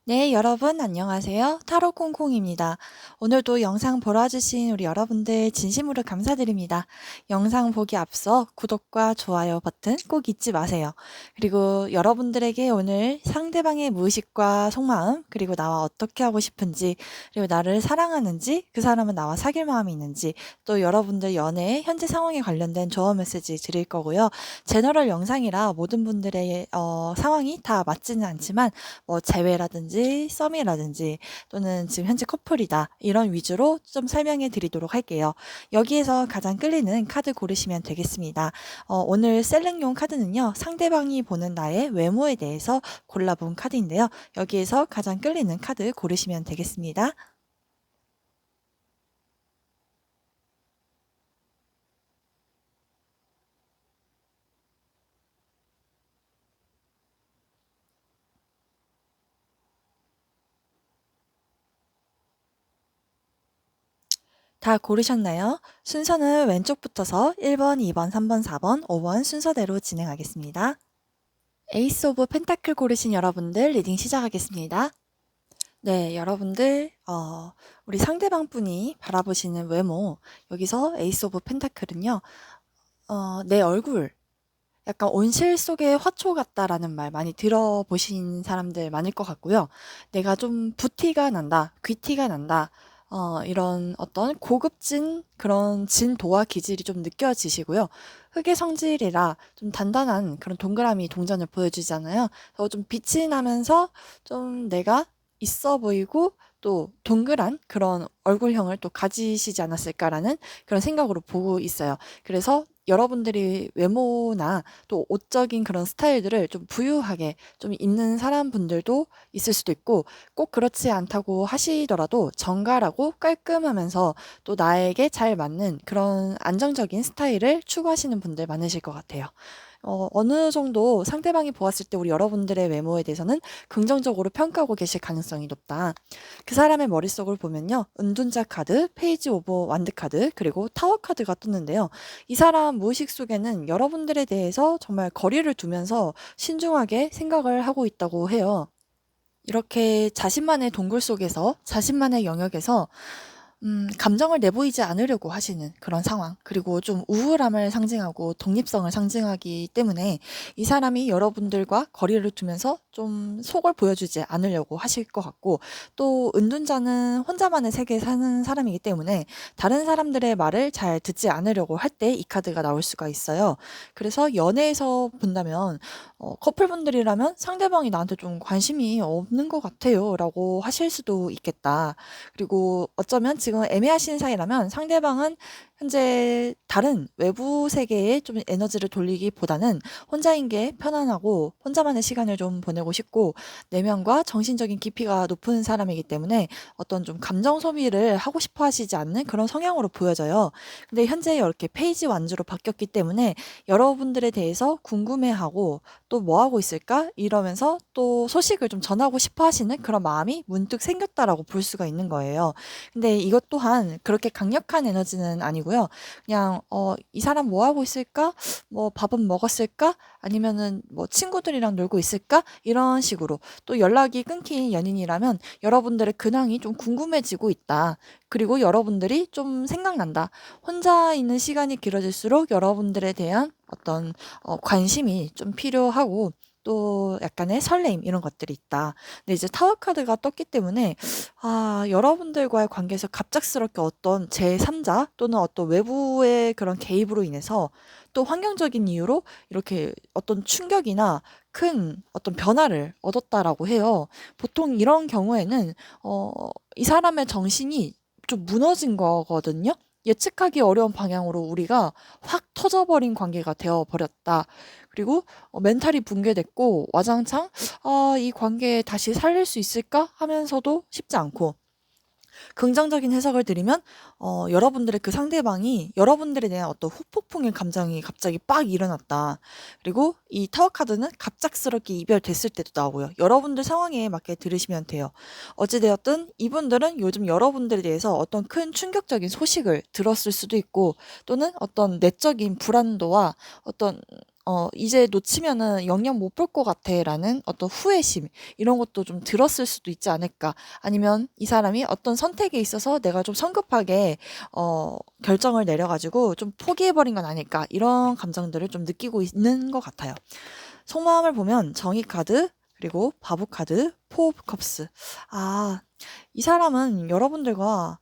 네, 여러분 안녕하세요. 타로 콩콩입니다. 오늘도 영상 보러 주신 우리 여러분들 진심으로 감사드립니다. 영상 보기 앞서 구독과 좋아요 버튼 꼭 잊지 마세요. 그리고 여러분들에게 오늘 상대방의 무의식과 속마음, 그리고 나와 어떻게 하고 싶은지, 그리고 나를 사랑하는지, 그 사람은 나와 사귈 마음이 있는지, 또 여러분들 연애 현재 상황에 관련된 조언 메시지 드릴 거고요. 제너럴 영상이라 모든 분들의 상황이 다 맞지는 않지만 재회라든지 썸이라든지 또는 지금 현재 커플이다 이런 위주로 좀 설명해 드리도록 할게요. 여기에서 가장 끌리는 카드 고르시면 되겠습니다. 오늘 셀렉용 카드는요, 상대방이 보는 나의 외모에 대해서 골라본 카드인데요. 여기에서 가장 끌리는 카드 고르시면 되겠습니다. 다 고르셨나요? 순서는 왼쪽부터서 1번, 2번, 3번, 4번, 5번 순서대로 진행하겠습니다. 에이스 오브 펜타클 고르신 여러분들 리딩 시작하겠습니다. 네, 여러분들, 우리 상대방 분이 바라보시는 외모, 여기서 에이스 오브 펜타클은요, 내 얼굴, 약간 온실 속의 화초 같다라는 말 많이 들어보신 사람들 많을 것 같고요. 내가 좀 부티가 난다, 귀티가 난다, 이런 어떤 고급진 그런 진도와 기질이 좀 느껴지시고요. 흙의 성질이라 좀 단단한 그런 동그라미 동전을 보여주잖아요. 좀 빛이 나면서 좀 내가 있어 보이고 또 동그란 그런 얼굴형을 또 가지시지 않았을까라는 그런 생각으로 보고 있어요. 그래서 여러분들이 외모나 또 옷적인 그런 스타일들을 좀 부유하게 좀 입는 사람분들도 있을 수도 있고, 꼭 그렇지 않다고 하시더라도 정갈하고 깔끔하면서 또 나에게 잘 맞는 그런 안정적인 스타일을 추구하시는 분들 많으실 것 같아요. 어느 정도 상대방이 보았을 때 우리 여러분들의 외모에 대해서는 긍정적으로 평가하고 계실 가능성이 높다. 그 사람의 머릿속을 보면요, 은둔자 카드, 페이지 오브 완드 카드, 그리고 타워 카드가 떴는데요. 이 사람 무의식 속에는 여러분들에 대해서 정말 거리를 두면서 신중하게 생각을 하고 있다고 해요. 이렇게 자신만의 동굴 속에서, 자신만의 영역에서 감정을 내보이지 않으려고 하시는 그런 상황. 그리고 좀 우울함을 상징하고 독립성을 상징하기 때문에 이 사람이 여러분들과 거리를 두면서 좀 속을 보여주지 않으려고 하실 것 같고, 또 은둔자는 혼자만의 세계에 사는 사람이기 때문에 다른 사람들의 말을 잘 듣지 않으려고 할 때 이 카드가 나올 수가 있어요. 그래서 연애에서 본다면, 커플분들이라면 상대방이 나한테 좀 관심이 없는 것 같아요 라고 하실 수도 있겠다. 그리고 어쩌면 지금 애매하신 사이라면 상대방은 현재 다른 외부 세계에 좀 에너지를 돌리기보다는 혼자인 게 편안하고 혼자만의 시간을 좀 보내고 싶고, 내면과 정신적인 깊이가 높은 사람이기 때문에 어떤 좀 감정 소비를 하고 싶어 하시지 않는 그런 성향으로 보여져요. 근데 현재 이렇게 페이지 완주로 바뀌었기 때문에 여러분들에 대해서 궁금해하고 또 뭐 하고 있을까? 이러면서 또 소식을 좀 전하고 싶어 하시는 그런 마음이 문득 생겼다라고 볼 수가 있는 거예요. 근데 이것 또한 그렇게 강력한 에너지는 아니고요. 그냥 이 사람 뭐 하고 있을까? 뭐 밥은 먹었을까? 아니면은 뭐 친구들이랑 놀고 있을까? 이런 식으로 또 연락이 끊긴 연인이라면 여러분들의 근황이 좀 궁금해지고 있다. 그리고 여러분들이 좀 생각난다. 혼자 있는 시간이 길어질수록 여러분들에 대한 어떤 관심이 좀 필요하고 또 약간의 설레임 이런 것들이 있다. 근데 이제 타워 카드가 떴기 때문에 여러분들과의 관계에서 갑작스럽게 어떤 제3자 또는 어떤 외부의 그런 개입으로 인해서 또 환경적인 이유로 이렇게 어떤 충격이나 큰 어떤 변화를 얻었다라고 해요. 보통 이런 경우에는 어, 이 사람의 정신이 좀 무너진 거거든요. 예측하기 어려운 방향으로 우리가 확 터져버린 관계가 되어버렸다. 그리고 멘탈이 붕괴됐고 와장창 이 관계 다시 살릴 수 있을까 하면서도 쉽지 않고, 긍정적인 해석을 드리면 여러분들의 그 상대방이 여러분들에 대한 어떤 후폭풍의 감정이 갑자기 빡 일어났다. 그리고 이 타워 카드는 갑작스럽게 이별됐을 때도 나오고요. 여러분들 상황에 맞게 들으시면 돼요. 어찌되었든 이분들은 요즘 여러분들에 대해서 어떤 큰 충격적인 소식을 들었을 수도 있고, 또는 어떤 내적인 불안도와 어떤 이제 놓치면은 영영 못 볼 것 같아라는 어떤 후회심 이런 것도 좀 들었을 수도 있지 않을까. 아니면 이 사람이 어떤 선택에 있어서 내가 좀 성급하게 결정을 내려가지고 좀 포기해버린 건 아닐까. 이런 감정들을 좀 느끼고 있는 것 같아요. 속마음을 보면 정의 카드, 그리고 바보 카드, 포 오브 컵스. 아, 이 사람은 여러분들과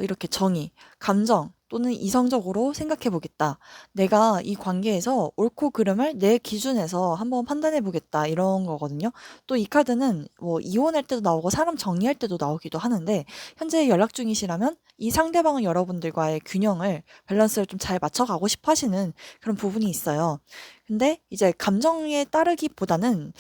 이렇게 정의, 감정 또는 이성적으로 생각해 보겠다. 내가 이 관계에서 옳고 그름을 내 기준에서 한번 판단해 보겠다. 이런 거거든요. 또 이 카드는 뭐 이혼할 때도 나오고 사람 정리할 때도 나오기도 하는데 현재 연락 중이시라면 이 상대방은 여러분들과의 균형을 밸런스를 좀 잘 맞춰가고 싶어 하시는 그런 부분이 있어요. 근데 이제 감정에 따르기보다는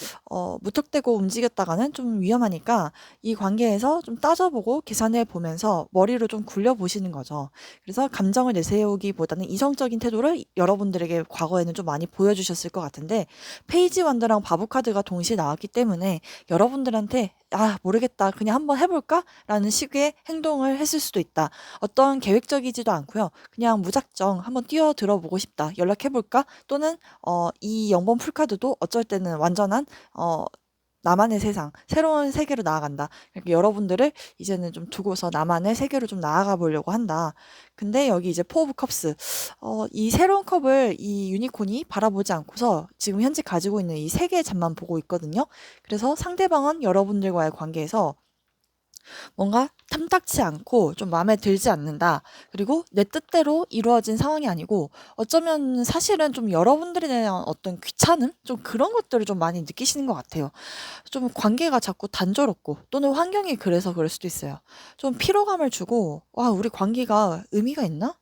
무턱대고 움직였다가는 좀 위험하니까 이 관계에서 좀 따져보고 계산해 보면서 머리로 좀 굴려보시는 거죠. 그래서 감정을 내세우기보다는 이성적인 태도를 여러분들에게 과거에는 좀 많이 보여주셨을 것 같은데 페이지 원더랑 바보 카드가 동시에 나왔기 때문에 여러분들한테 아, 모르겠다. 그냥 한번 해볼까? 라는 식의 행동을 했을 수도 있다. 어떤 계획적이지도 않고요. 그냥 무작정 한번 뛰어들어 보고 싶다. 연락해볼까? 또는 이 0번 풀카드도 어쩔 때는 완전한 나만의 세상, 새로운 세계로 나아간다. 그러니까 여러분들을 이제는 좀 두고서 나만의 세계로 좀 나아가 보려고 한다. 근데 여기 이제 포 오브 컵스, 이 새로운 컵을 이 유니콘이 바라보지 않고서 지금 현재 가지고 있는 이 세 개의 잔만 보고 있거든요. 그래서 상대방은 여러분들과의 관계에서 뭔가 탐탁치 않고 좀 마음에 들지 않는다. 그리고 내 뜻대로 이루어진 상황이 아니고 어쩌면 사실은 좀 여러분들에 대한 어떤 귀찮음? 좀 그런 것들을 좀 많이 느끼시는 것 같아요. 좀 관계가 자꾸 단조롭고 또는 환경이 그래서 그럴 수도 있어요. 좀 피로감을 주고 와, 우리 관계가 의미가 있나?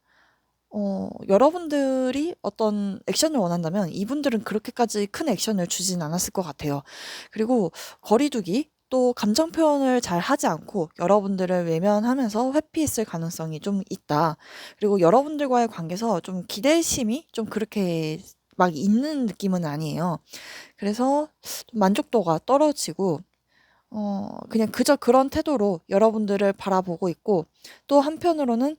여러분들이 어떤 액션을 원한다면 이분들은 그렇게까지 큰 액션을 주진 않았을 것 같아요. 그리고 거리두기, 또 감정 표현을 잘 하지 않고 여러분들을 외면하면서 회피했을 가능성이 좀 있다. 그리고 여러분들과의 관계에서 좀 기대심이 좀 그렇게 막 있는 느낌은 아니에요. 그래서 좀 만족도가 떨어지고, 그냥 그저 그런 태도로 여러분들을 바라보고 있고, 또 한편으로는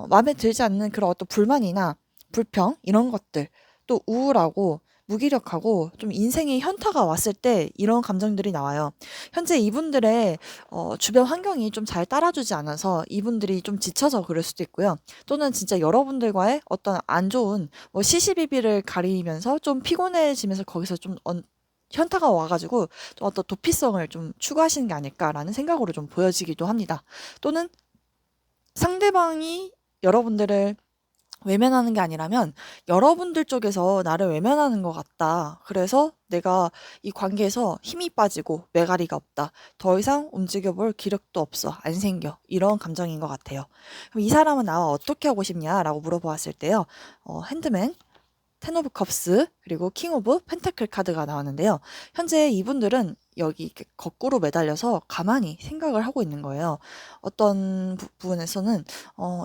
마음에 들지 않는 그런 어떤 불만이나 불평 이런 것들, 또 우울하고 무기력하고 좀 인생의 현타가 왔을 때 이런 감정들이 나와요. 현재 이분들의 주변 환경이 좀 잘 따라주지 않아서 이분들이 좀 지쳐서 그럴 수도 있고요. 또는 진짜 여러분들과의 어떤 안 좋은 뭐 시시비비를 가리면서 좀 피곤해지면서 거기서 좀 현타가 와가지고 좀 어떤 도피성을 좀 추구하시는 게 아닐까라는 생각으로 좀 보여지기도 합니다. 또는 상대방이 여러분들을 외면하는 게 아니라면 여러분들 쪽에서 나를 외면하는 것 같다. 그래서 내가 이 관계에서 힘이 빠지고 매가리가 없다. 더 이상 움직여볼 기력도 없어. 안 생겨. 이런 감정인 것 같아요. 그럼 이 사람은 나와 어떻게 하고 싶냐라고 물어보았을 때요. 핸드맨, 텐 오브 컵스, 그리고 킹 오브 펜타클 카드가 나왔는데요. 현재 이분들은 여기 이렇게 거꾸로 매달려서 가만히 생각을 하고 있는 거예요. 어떤 부분에서는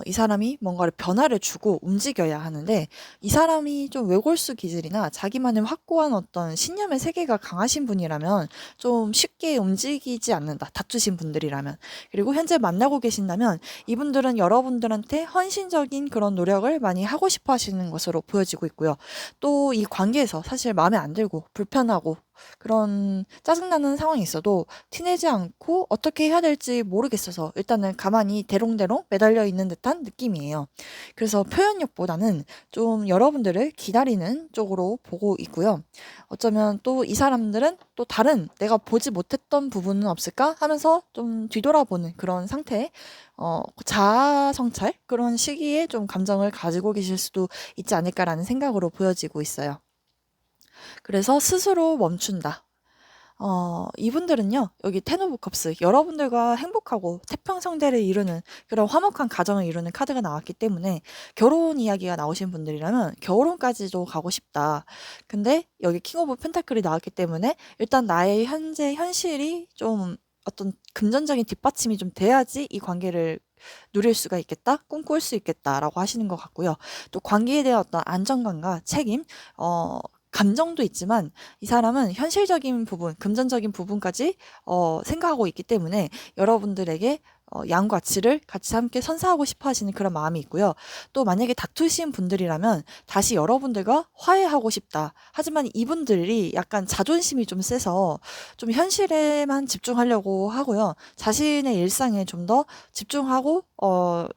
이 사람이 뭔가를 변화를 주고 움직여야 하는데 이 사람이 좀 외골수 기질이나 자기만의 확고한 어떤 신념의 세계가 강하신 분이라면 좀 쉽게 움직이지 않는다. 다투신 분들이라면. 그리고 현재 만나고 계신다면 이분들은 여러분들한테 헌신적인 그런 노력을 많이 하고 싶어 하시는 것으로 보여지고 있고요. 또 이 관계에서 사실 마음에 안 들고 불편하고 그런 짜증나는 상황이 있어도 티내지 않고 어떻게 해야 될지 모르겠어서 일단은 가만히 대롱대롱 매달려 있는 듯한 느낌이에요. 그래서 표현력보다는 좀 여러분들을 기다리는 쪽으로 보고 있고요. 어쩌면 또 이 사람들은 또 다른 내가 보지 못했던 부분은 없을까 하면서 좀 뒤돌아보는 그런 상태, 자아 성찰 그런 시기에 좀 감정을 가지고 계실 수도 있지 않을까라는 생각으로 보여지고 있어요. 그래서 스스로 멈춘다. 이분들은요, 여기 텐 오브 컵스, 여러분들과 행복하고 태평성대를 이루는 그런 화목한 가정을 이루는 카드가 나왔기 때문에 결혼 이야기가 나오신 분들이라면 결혼까지도 가고 싶다. 근데 여기 킹 오브 펜타클이 나왔기 때문에 일단 나의 현재 현실이 좀 어떤 금전적인 뒷받침이 좀 돼야지 이 관계를 누릴 수가 있겠다, 꿈꿀 수 있겠다라고 하시는 것 같고요. 또 관계에 대한 어떤 안정감과 책임, 감정도 있지만 이 사람은 현실적인 부분, 금전적인 부분까지 생각하고 있기 때문에 여러분들에게 양과 질을 같이 함께 선사하고 싶어 하시는 그런 마음이 있고요. 또 만약에 다투신 분들이라면 다시 여러분들과 화해하고 싶다. 하지만 이분들이 약간 자존심이 좀 세서 좀 현실에만 집중하려고 하고요. 자신의 일상에 좀 더 집중하고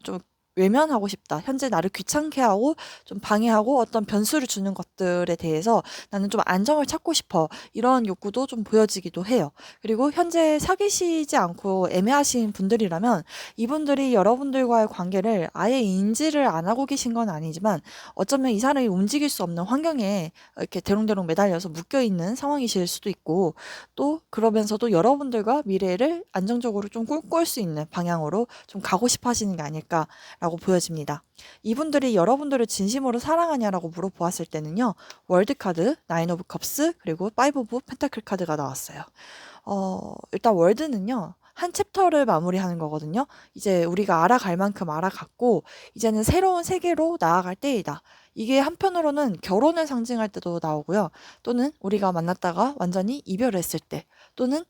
좀 외면하고 싶다. 현재 나를 귀찮게 하고 좀 방해하고 어떤 변수를 주는 것들에 대해서 나는 좀 안정을 찾고 싶어. 이런 욕구도 좀 보여지기도 해요. 그리고 현재 사귀시지 않고 애매하신 분들이라면 이분들이 여러분들과의 관계를 아예 인지를 안 하고 계신 건 아니지만 어쩌면 이 사람이 움직일 수 없는 환경에 이렇게 대롱대롱 매달려서 묶여 있는 상황이실 수도 있고 또 그러면서도 여러분들과 미래를 안정적으로 좀 꿈꿀 수 있는 방향으로 좀 가고 싶어 하시는 게 아닐까라고 보여집니다. 이분들이 여러분들을 진심으로 사랑하냐라고 물어보았을 때는요. 월드카드, 나인 오브 컵스, 그리고 파이브 오브 펜타클 카드가 나왔어요. 일단 월드는요. 한 챕터를 마무리하는 거거든요. 이제 우리가 알아갈 만큼 알아갔고 이제는 새로운 세계로 나아갈 때이다. 이게 한편으로는 결혼을 상징할 때도 나오고요. 또는 우리가 만났다가 완전히 이별을 했을 때 또는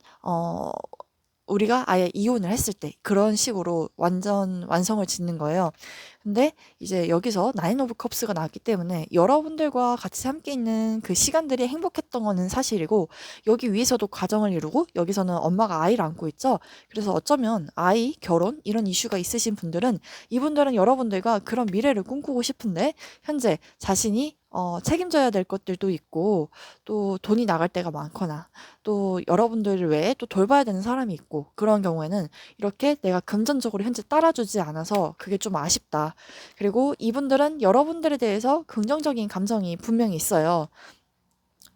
우리가 아예 이혼을 했을 때 그런 식으로 완성을 짓는 거예요. 근데 이제 여기서 나인 오브 컵스가 나왔기 때문에 여러분들과 같이 함께 있는 그 시간들이 행복했던 거는 사실이고 여기 위에서도 가정을 이루고 여기서는 엄마가 아이를 안고 있죠. 그래서 어쩌면 아이, 결혼 이런 이슈가 있으신 분들은 이분들은 여러분들과 그런 미래를 꿈꾸고 싶은데 현재 자신이 책임져야 될 것들도 있고 또 돈이 나갈 때가 많거나 또 여러분들 외에 또 돌봐야 되는 사람이 있고 그런 경우에는 이렇게 내가 금전적으로 현재 따라주지 않아서 그게 좀 아쉽다. 그리고 이분들은 여러분들에 대해서 긍정적인 감정이 분명히 있어요.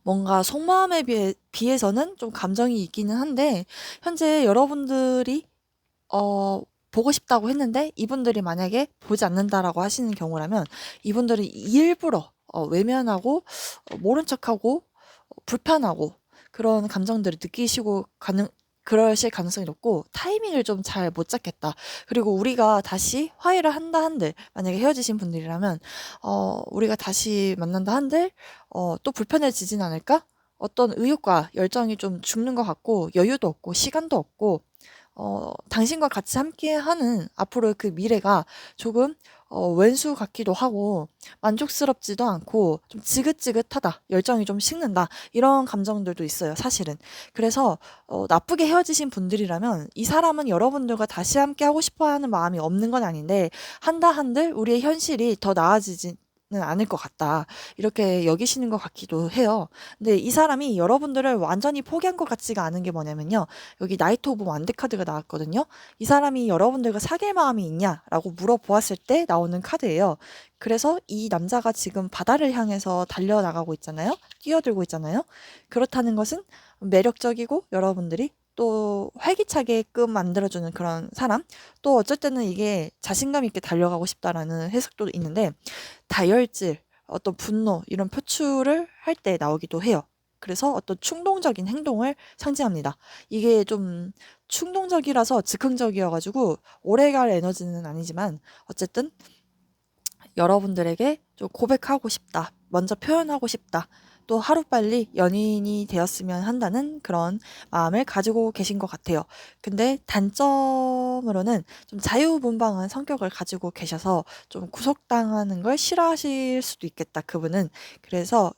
뭔가 속마음에 비해서는 좀 감정이 있기는 한데 현재 여러분들이 보고 싶다고 했는데 이분들이 만약에 보지 않는다라고 하시는 경우라면 이분들은 일부러 외면하고 모른 척하고 불편하고 그런 감정들을 느끼시고 그러실 가능성이 높고 타이밍을 좀 잘 못 잡겠다. 그리고 우리가 다시 화해를 한다 한들 만약에 헤어지신 분들이라면 우리가 다시 만난다 한들 또 불편해지진 않을까? 어떤 의욕과 열정이 좀 죽는 것 같고 여유도 없고 시간도 없고 당신과 같이 함께하는 앞으로의 그 미래가 조금 왼수 같기도 하고 만족스럽지도 않고 좀 지긋지긋하다, 열정이 좀 식는다 이런 감정들도 있어요, 사실은. 그래서 나쁘게 헤어지신 분들이라면 이 사람은 여러분들과 다시 함께하고 싶어하는 마음이 없는 건 아닌데 한다 한들 우리의 현실이 더 나아지지 는 않을 것 같다. 이렇게 여기시는 것 같기도 해요. 근데 이 사람이 여러분들을 완전히 포기한 것 같지가 않은 게 뭐냐면요. 여기 나이트 오브 완드 카드가 나왔거든요. 이 사람이 여러분들과 사귈 마음이 있냐라고 물어보았을 때 나오는 카드예요. 그래서 이 남자가 지금 바다를 향해서 달려나가고 있잖아요. 뛰어들고 있잖아요. 그렇다는 것은 매력적이고 여러분들이 또 활기차게끔 만들어주는 그런 사람. 또 어쩔 때는 이게 자신감 있게 달려가고 싶다라는 해석도 있는데 다혈질, 어떤 분노 이런 표출을 할 때 나오기도 해요. 그래서 어떤 충동적인 행동을 상징합니다. 이게 좀 충동적이라서 즉흥적이어가지고 오래갈 에너지는 아니지만 어쨌든 여러분들에게 좀 고백하고 싶다. 먼저 표현하고 싶다. 또 하루빨리 연인이 되었으면 한다는 그런 마음을 가지고 계신 것 같아요. 근데 단점으로는 좀 자유분방한 성격을 가지고 계셔서 좀 구속당하는 걸 싫어하실 수도 있겠다, 그분은. 그래서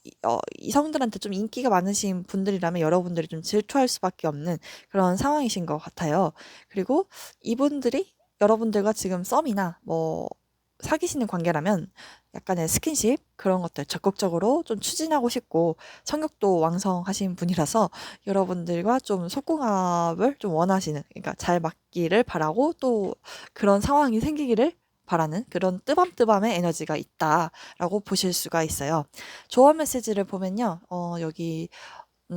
이성들한테 좀 인기가 많으신 분들이라면 여러분들이 좀 질투할 수밖에 없는 그런 상황이신 것 같아요. 그리고 이분들이 여러분들과 지금 썸이나 뭐 사귀시는 관계라면 약간의 스킨십 그런 것들 적극적으로 좀 추진하고 싶고 성격도 왕성하신 분이라서 여러분들과 좀 속궁합을 좀 원하시는 그러니까 잘 맞기를 바라고 또 그런 상황이 생기기를 바라는 그런 뜨밤뜨밤의 에너지가 있다라고 보실 수가 있어요. 조언 메시지를 보면요. 여기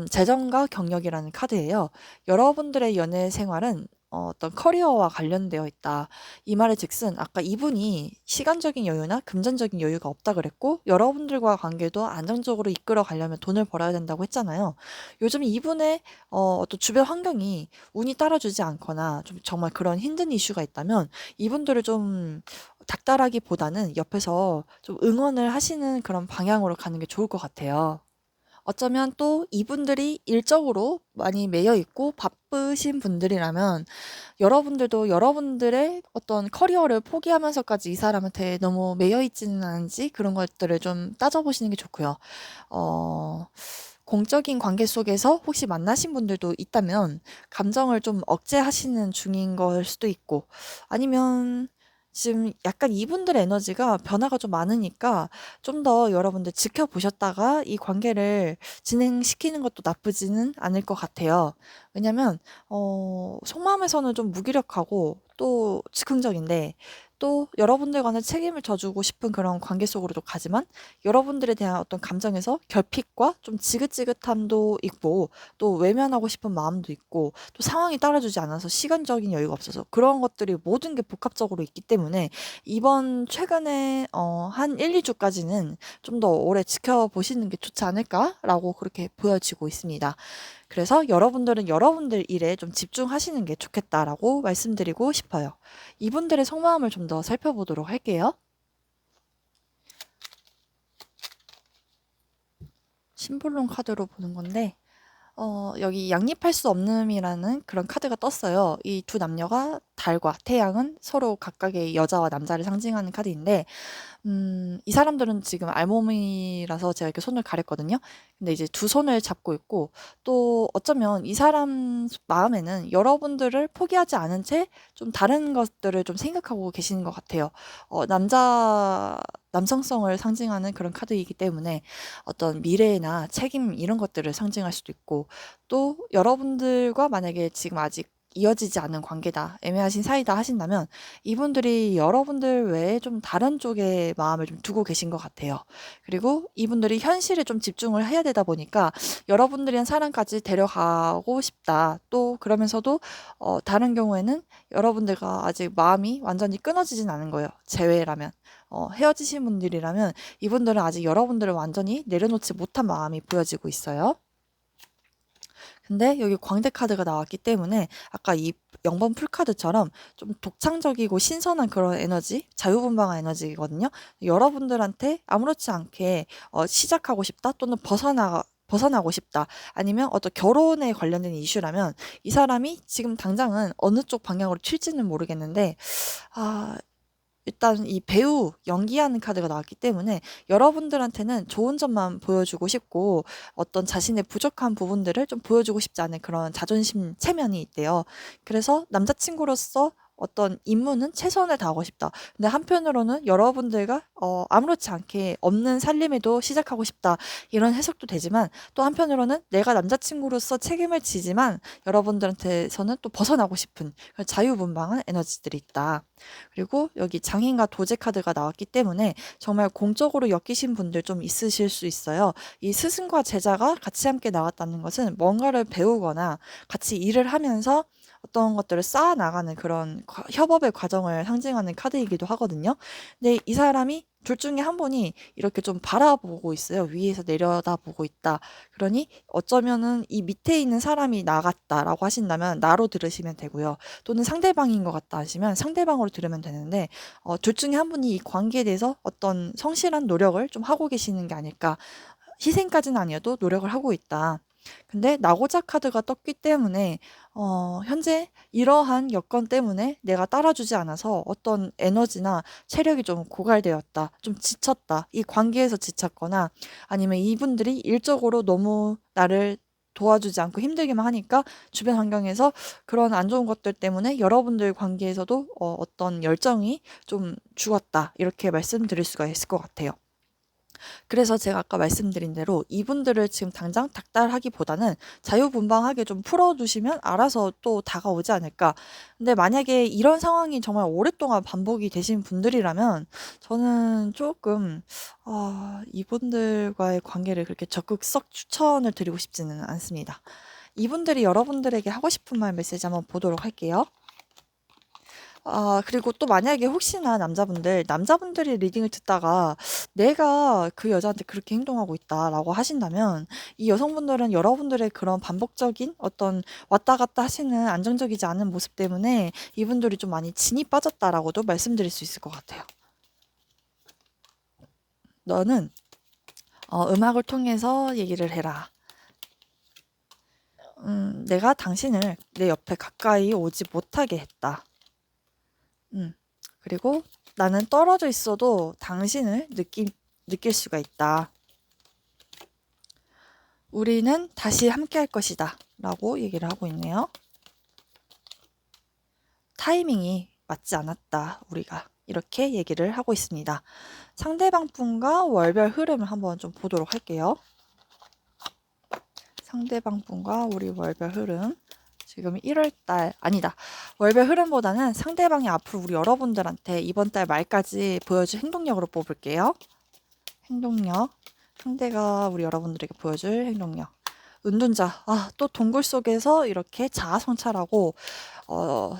재정과 경력이라는 카드예요. 여러분들의 연애 생활은 어떤 커리어와 관련되어 있다. 이 말의 즉슨 아까 이분이 시간적인 여유나 금전적인 여유가 없다 그랬고 여러분들과 관계도 안정적으로 이끌어 가려면 돈을 벌어야 된다고 했잖아요. 요즘 이분의 어떤 주변 환경이 운이 따라주지 않거나 좀 정말 그런 힘든 이슈가 있다면 이분들을 좀 닥달하기보다는 옆에서 좀 응원을 하시는 그런 방향으로 가는 게 좋을 것 같아요. 어쩌면 또 이분들이 일적으로 많이 매여 있고 바쁘신 분들이라면 여러분들도 여러분들의 어떤 커리어를 포기하면서까지 이 사람한테 너무 매여 있지는 않은지 그런 것들을 좀 따져보시는 게 좋고요. 어, 공적인 관계 속에서 혹시 만나신 분들도 있다면 감정을 좀 억제하시는 중인 걸 수도 있고 아니면 지금 약간 이분들의 에너지가 변화가 좀 많으니까 좀 더 여러분들 지켜보셨다가 이 관계를 진행시키는 것도 나쁘지는 않을 것 같아요. 왜냐면 속마음에서는 좀 무기력하고 또 즉흥적인데 또 여러분들과는 책임을 져주고 싶은 그런 관계 속으로도 가지만 여러분들에 대한 어떤 감정에서 결핍과 좀 지긋지긋함도 있고 또 외면하고 싶은 마음도 있고 또 상황이 따라주지 않아서 시간적인 여유가 없어서 그런 것들이 모든 게 복합적으로 있기 때문에 이번 최근에 한 1-2주까지는 좀 더 오래 지켜보시는 게 좋지 않을까라고 그렇게 보여지고 있습니다. 그래서 여러분들은 여러분들 일에 좀 집중하시는 게 좋겠다라고 말씀드리고 싶어요. 이분들의 속마음을 좀 더 살펴보도록 할게요. 심볼론 카드로 보는 건데 여기 양립할 수 없음이라는 그런 카드가 떴어요. 이 두 남녀가 달과 태양은 서로 각각의 여자와 남자를 상징하는 카드인데 이 사람들은 지금 알몸이라서 제가 이렇게 손을 가렸거든요. 근데 이제 두 손을 잡고 있고 또 어쩌면 이 사람 마음에는 여러분들을 포기하지 않은 채 좀 다른 것들을 좀 생각하고 계시는 것 같아요. 남성성을 상징하는 그런 카드이기 때문에 어떤 미래나 책임 이런 것들을 상징할 수도 있고 또 여러분들과 만약에 지금 아직 이어지지 않은 관계다, 애매하신 사이다 하신다면 이분들이 여러분들 외에 좀 다른 쪽에 마음을 좀 두고 계신 것 같아요. 그리고 이분들이 현실에 좀 집중을 해야 되다 보니까 여러분들이란 사람까지 데려가고 싶다. 또 그러면서도 다른 경우에는 여러분들과 아직 마음이 완전히 끊어지진 않은 거예요. 제외라면. 헤어지신 분들이라면 이분들은 아직 여러분들을 완전히 내려놓지 못한 마음이 보여지고 있어요. 근데 여기 광대 카드가 나왔기 때문에 아까 이 0번 풀카드처럼 좀 독창적이고 신선한 그런 에너지, 자유분방한 에너지거든요. 여러분들한테 아무렇지 않게 시작하고 싶다 또는 벗어나고 싶다. 아니면 어떤 결혼에 관련된 이슈라면 이 사람이 지금 당장은 어느 쪽 방향으로 튈지는 모르겠는데 아, 일단 이 배우 연기하는 카드가 나왔기 때문에 여러분들한테는 좋은 점만 보여주고 싶고 어떤 자신의 부족한 부분들을 좀 보여주고 싶지 않은 그런 자존심 체면이 있대요. 그래서 남자친구로서 어떤 임무는 최선을 다하고 싶다. 근데 한편으로는 여러분들과 아무렇지 않게 없는 살림에도 시작하고 싶다. 이런 해석도 되지만 또 한편으로는 내가 남자친구로서 책임을 지지만 여러분들한테서는 또 벗어나고 싶은 그런 자유분방한 에너지들이 있다. 그리고 여기 장인과 도제 카드가 나왔기 때문에 정말 공적으로 엮이신 분들 좀 있으실 수 있어요. 이 스승과 제자가 같이 함께 나왔다는 것은 뭔가를 배우거나 같이 일을 하면서 어떤 것들을 쌓아 나가는 그런 협업의 과정을 상징하는 카드이기도 하거든요. 근데 이 사람이 둘 중에 한 분이 이렇게 좀 바라보고 있어요. 위에서 내려다보고 있다. 그러니 어쩌면은 이 밑에 있는 사람이 나 같다라고 하신다면 나로 들으시면 되고요. 또는 상대방인 것 같다 하시면 상대방으로 들으면 되는데 둘 중에 한 분이 이 관계에 대해서 어떤 성실한 노력을 좀 하고 계시는 게 아닐까. 희생까지는 아니어도 노력을 하고 있다. 근데 나고자 카드가 떴기 때문에 현재 이러한 여건 때문에 내가 따라주지 않아서 어떤 에너지나 체력이 좀 고갈되었다. 좀 지쳤다. 이 관계에서 지쳤거나 아니면 이분들이 일적으로 너무 나를 도와주지 않고 힘들게만 하니까 주변 환경에서 그런 안 좋은 것들 때문에 여러분들 관계에서도 어떤 열정이 좀 죽었다. 이렇게 말씀드릴 수가 있을 것 같아요. 그래서 제가 아까 말씀드린 대로 이분들을 지금 당장 닥달하기보다는 자유분방하게 좀 풀어주시면 알아서 또 다가오지 않을까. 근데 만약에 이런 상황이 정말 오랫동안 반복이 되신 분들이라면 저는 조금 이분들과의 관계를 그렇게 적극 썩 추천을 드리고 싶지는 않습니다. 이분들이 여러분들에게 하고 싶은 말 메시지 한번 보도록 할게요. 그리고 또 만약에 혹시나 남자분들이 리딩을 듣다가 내가 그 여자한테 그렇게 행동하고 있다라고 하신다면 이 여성분들은 여러분들의 그런 반복적인 어떤 왔다 갔다 하시는 안정적이지 않은 모습 때문에 이분들이 좀 많이 진이 빠졌다라고도 말씀드릴 수 있을 것 같아요. 너는 음악을 통해서 얘기를 해라. 내가 당신을 내 옆에 가까이 오지 못하게 했다. 그리고 나는 떨어져 있어도 당신을 느낄 수가 있다. 우리는 다시 함께 할 것이다. 라고 얘기를 하고 있네요. 타이밍이 맞지 않았다. 우리가. 이렇게 얘기를 하고 있습니다. 상대방 분과 월별 흐름을 한번 좀 보도록 할게요. 상대방 분과 우리 월별 흐름. 지금 1월달, 아니다. 월별 흐름보다는 상대방이 앞으로 우리 여러분들한테 이번 달 말까지 보여줄 행동력으로 뽑을게요. 행동력. 상대가 우리 여러분들에게 보여줄 행동력. 은둔자. 또 동굴 속에서 이렇게 자아성찰하고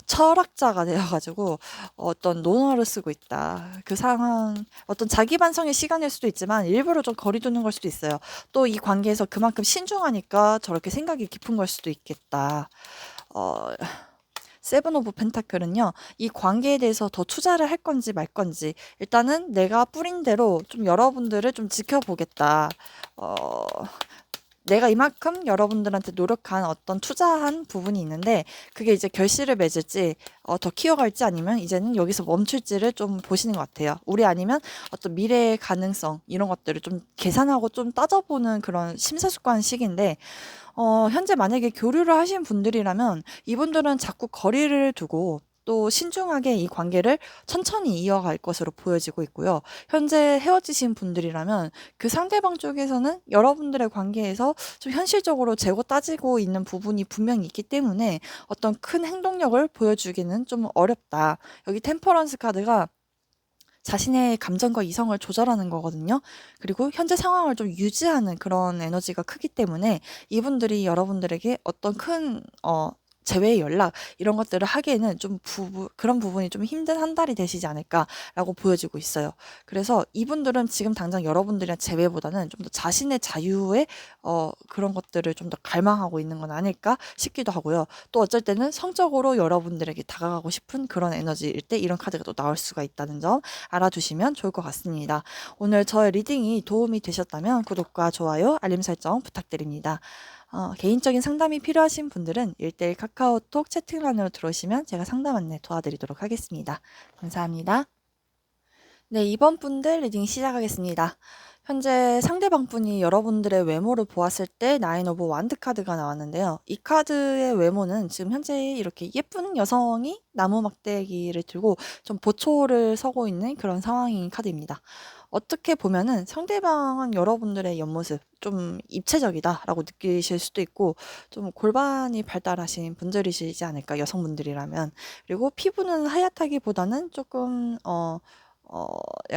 철학자가 되어가지고 어떤 논어를 쓰고 있다. 그 상황, 어떤 자기 반성의 시간일 수도 있지만 일부러 좀 거리 두는 걸 수도 있어요. 또 이 관계에서 그만큼 신중하니까 저렇게 생각이 깊은 걸 수도 있겠다. 세븐 오브 펜타클은요, 이 관계에 대해서 더 투자를 할 건지 말 건지, 일단은 내가 뿌린 대로 좀 여러분들을 좀 지켜보겠다. 내가 이만큼 여러분들한테 노력한 어떤 투자한 부분이 있는데, 그게 이제 결실을 맺을지, 더 키워갈지 아니면 이제는 여기서 멈출지를 좀 보시는 것 같아요. 우리 아니면 어떤 미래의 가능성, 이런 것들을 좀 계산하고 좀 따져보는 그런 심사숙고한 시기인데, 현재 만약에 교류를 하신 분들이라면 이분들은 자꾸 거리를 두고 또 신중하게 이 관계를 천천히 이어갈 것으로 보여지고 있고요. 현재 헤어지신 분들이라면 그 상대방 쪽에서는 여러분들의 관계에서 좀 현실적으로 재고 따지고 있는 부분이 분명히 있기 때문에 어떤 큰 행동력을 보여주기는 좀 어렵다. 여기 템퍼런스 카드가 자신의 감정과 이성을 조절하는 거거든요. 그리고 현재 상황을 좀 유지하는 그런 에너지가 크기 때문에 이분들이 여러분들에게 어떤 큰 재외의 연락 이런 것들을 하기에는 좀 그런 부분이 좀 힘든 한 달이 되시지 않을까라고 보여지고 있어요. 그래서 이분들은 지금 당장 여러분들이랑 재회보다는 좀 더 자신의 자유의 그런 것들을 좀 더 갈망하고 있는 건 아닐까 싶기도 하고요. 또 어쩔 때는 성적으로 여러분들에게 다가가고 싶은 그런 에너지일 때 이런 카드가 또 나올 수가 있다는 점 알아두시면 좋을 것 같습니다. 오늘 저의 리딩이 도움이 되셨다면 구독과 좋아요, 알림 설정 부탁드립니다. 개인적인 상담이 필요하신 분들은 1:1 카카오톡 채팅란으로 들어오시면 제가 상담 안내 도와드리도록 하겠습니다. 감사합니다. 네, 이번 분들 리딩 시작하겠습니다. 현재 상대방 분이 여러분들의 외모를 보았을 때 나인 오브 완드 카드가 나왔는데요. 이 카드의 외모는 지금 현재 이렇게 예쁜 여성이 나무 막대기를 들고 좀 보초를 서고 있는 그런 상황인 카드입니다. 어떻게 보면은 상대방은 여러분들의 옆모습 좀 입체적이다라고 느끼실 수도 있고 좀 골반이 발달하신 분들이시지 않을까, 여성분들이라면. 그리고 피부는 하얗다기보다는 조금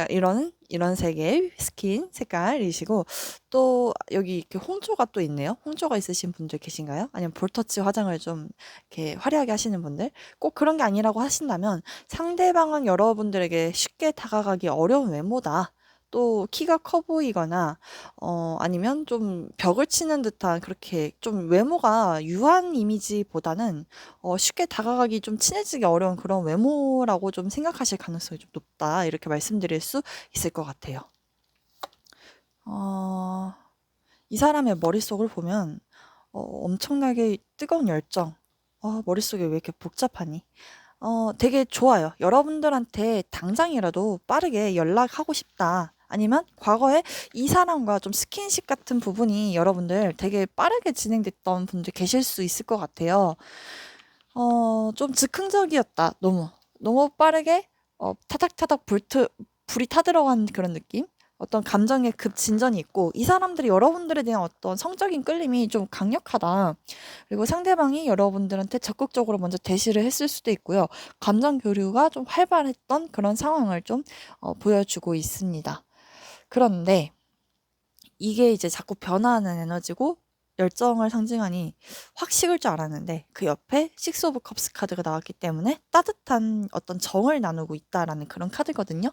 이런 색의 스킨 색깔이시고, 또 여기 이렇게 홍조가 또 있네요. 홍조가 있으신 분들 계신가요? 아니면 볼터치 화장을 좀 이렇게 화려하게 하시는 분들? 꼭 그런 게 아니라고 하신다면 상대방은 여러분들에게 쉽게 다가가기 어려운 외모다. 또 키가 커 보이거나 아니면 좀 벽을 치는 듯한, 그렇게 좀 외모가 유한 이미지보다는 쉽게 다가가기, 좀 친해지기 어려운 그런 외모라고 좀 생각하실 가능성이 좀 높다. 이렇게 말씀드릴 수 있을 것 같아요. 이 사람의 머릿속을 보면 엄청나게 뜨거운 열정. 머릿속이 왜 이렇게 복잡하니? 되게 좋아요. 여러분들한테 당장이라도 빠르게 연락하고 싶다. 아니면 과거에 이 사람과 좀 스킨십 같은 부분이 여러분들 되게 빠르게 진행됐던 분들 계실 수 있을 것 같아요. 좀 즉흥적이었다. 너무 빠르게 타닥타닥 불이 타들어간 그런 느낌? 어떤 감정의 급진전이 있고, 이 사람들이 여러분들에 대한 어떤 성적인 끌림이 좀 강력하다. 그리고 상대방이 여러분들한테 적극적으로 먼저 대시를 했을 수도 있고요. 감정 교류가 좀 활발했던 그런 상황을 좀 보여주고 있습니다. 그런데 이게 이제 자꾸 변화하는 에너지고 열정을 상징하니 확 식을 줄 알았는데, 그 옆에 식스 오브 컵스 카드가 나왔기 때문에 따뜻한 어떤 정을 나누고 있다라는 그런 카드거든요.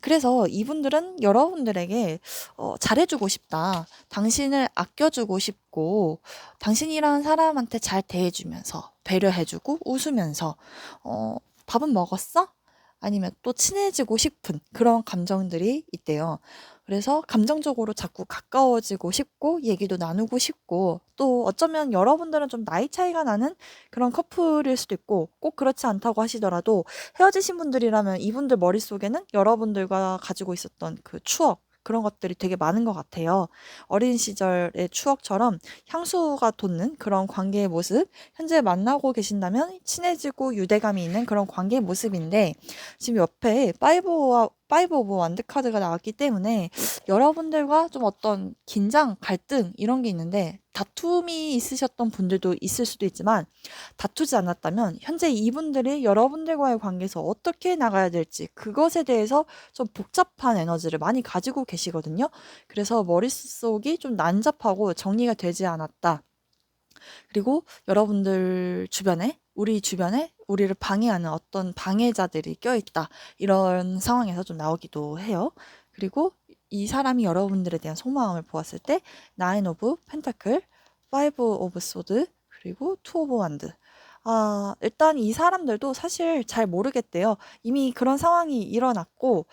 그래서 이분들은 여러분들에게 잘해주고 싶다. 당신을 아껴주고 싶고, 당신이라는 사람한테 잘 대해주면서 배려해주고 웃으면서 밥은 먹었어? 아니면 또 친해지고 싶은 그런 감정들이 있대요. 그래서 감정적으로 자꾸 가까워지고 싶고 얘기도 나누고 싶고 또 어쩌면 여러분들은 좀 나이 차이가 나는 그런 커플일 수도 있고 꼭 그렇지 않다고 하시더라도 헤어지신 분들이라면 이분들 머릿속에는 여러분들과 가지고 있었던 그 추억 그런 것들이 되게 많은 것 같아요. 어린 시절의 추억처럼 향수가 돋는 그런 관계의 모습, 현재 만나고 계신다면 친해지고 유대감이 있는 그런 관계의 모습인데 지금 옆에 파이브 오브 완드 카드가 나왔기 때문에 여러분들과 좀 어떤 긴장, 갈등 이런 게 있는데 다툼이 있으셨던 분들도 있을 수도 있지만 다투지 않았다면 현재 이분들이 여러분들과의 관계에서 어떻게 나가야 될지 그것에 대해서 좀 복잡한 에너지를 많이 가지고 계시거든요. 그래서 머릿속이 좀 난잡하고 정리가 되지 않았다. 그리고 여러분들 주변에 우리 주변에 우리를 방해하는 어떤 방해자들이 껴있다. 이런 상황에서 좀 나오기도 해요. 그리고 이 사람이 여러분들에 대한 속마음을 보았을 때 나인 오브 펜타클, 파이브 오브 소드, 그리고 투 오브 완드. 일단 이 사람들도 사실 잘 모르겠대요. 이미 그런 상황이 일어났고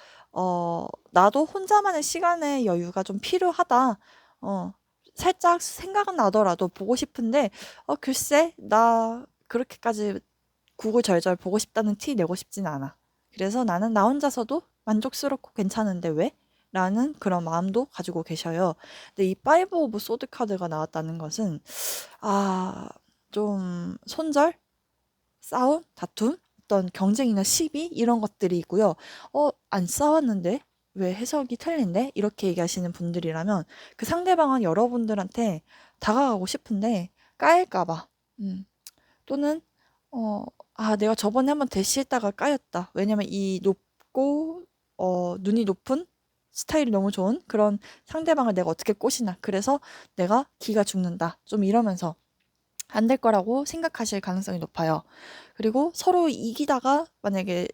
나도 혼자만의 시간의 여유가 좀 필요하다. 어, 살짝 생각은 나더라도 보고 싶은데 글쎄 나 그렇게까지 구구절절 보고 싶다는 티 내고 싶진 않아. 그래서 나는 나 혼자서도 만족스럽고 괜찮은데 왜? 라는 그런 마음도 가지고 계셔요. 근데 이 파이브 오브 소드 카드가 나왔다는 것은 좀 손절, 싸움, 다툼, 어떤 경쟁이나 시비 이런 것들이 있고요. 안 싸웠는데 왜 해석이 틀린데? 이렇게 얘기하시는 분들이라면 그 상대방은 여러분들한테 다가가고 싶은데 까일까 봐. 또는 내가 저번에 한번 대시했다가 까였다. 왜냐면 이 높고 눈이 높은 스타일이 너무 좋은 그런 상대방을 내가 어떻게 꼬시나. 그래서 내가 기가 죽는다. 좀 이러면서 안 될 거라고 생각하실 가능성이 높아요. 그리고 서로 이기다가 만약에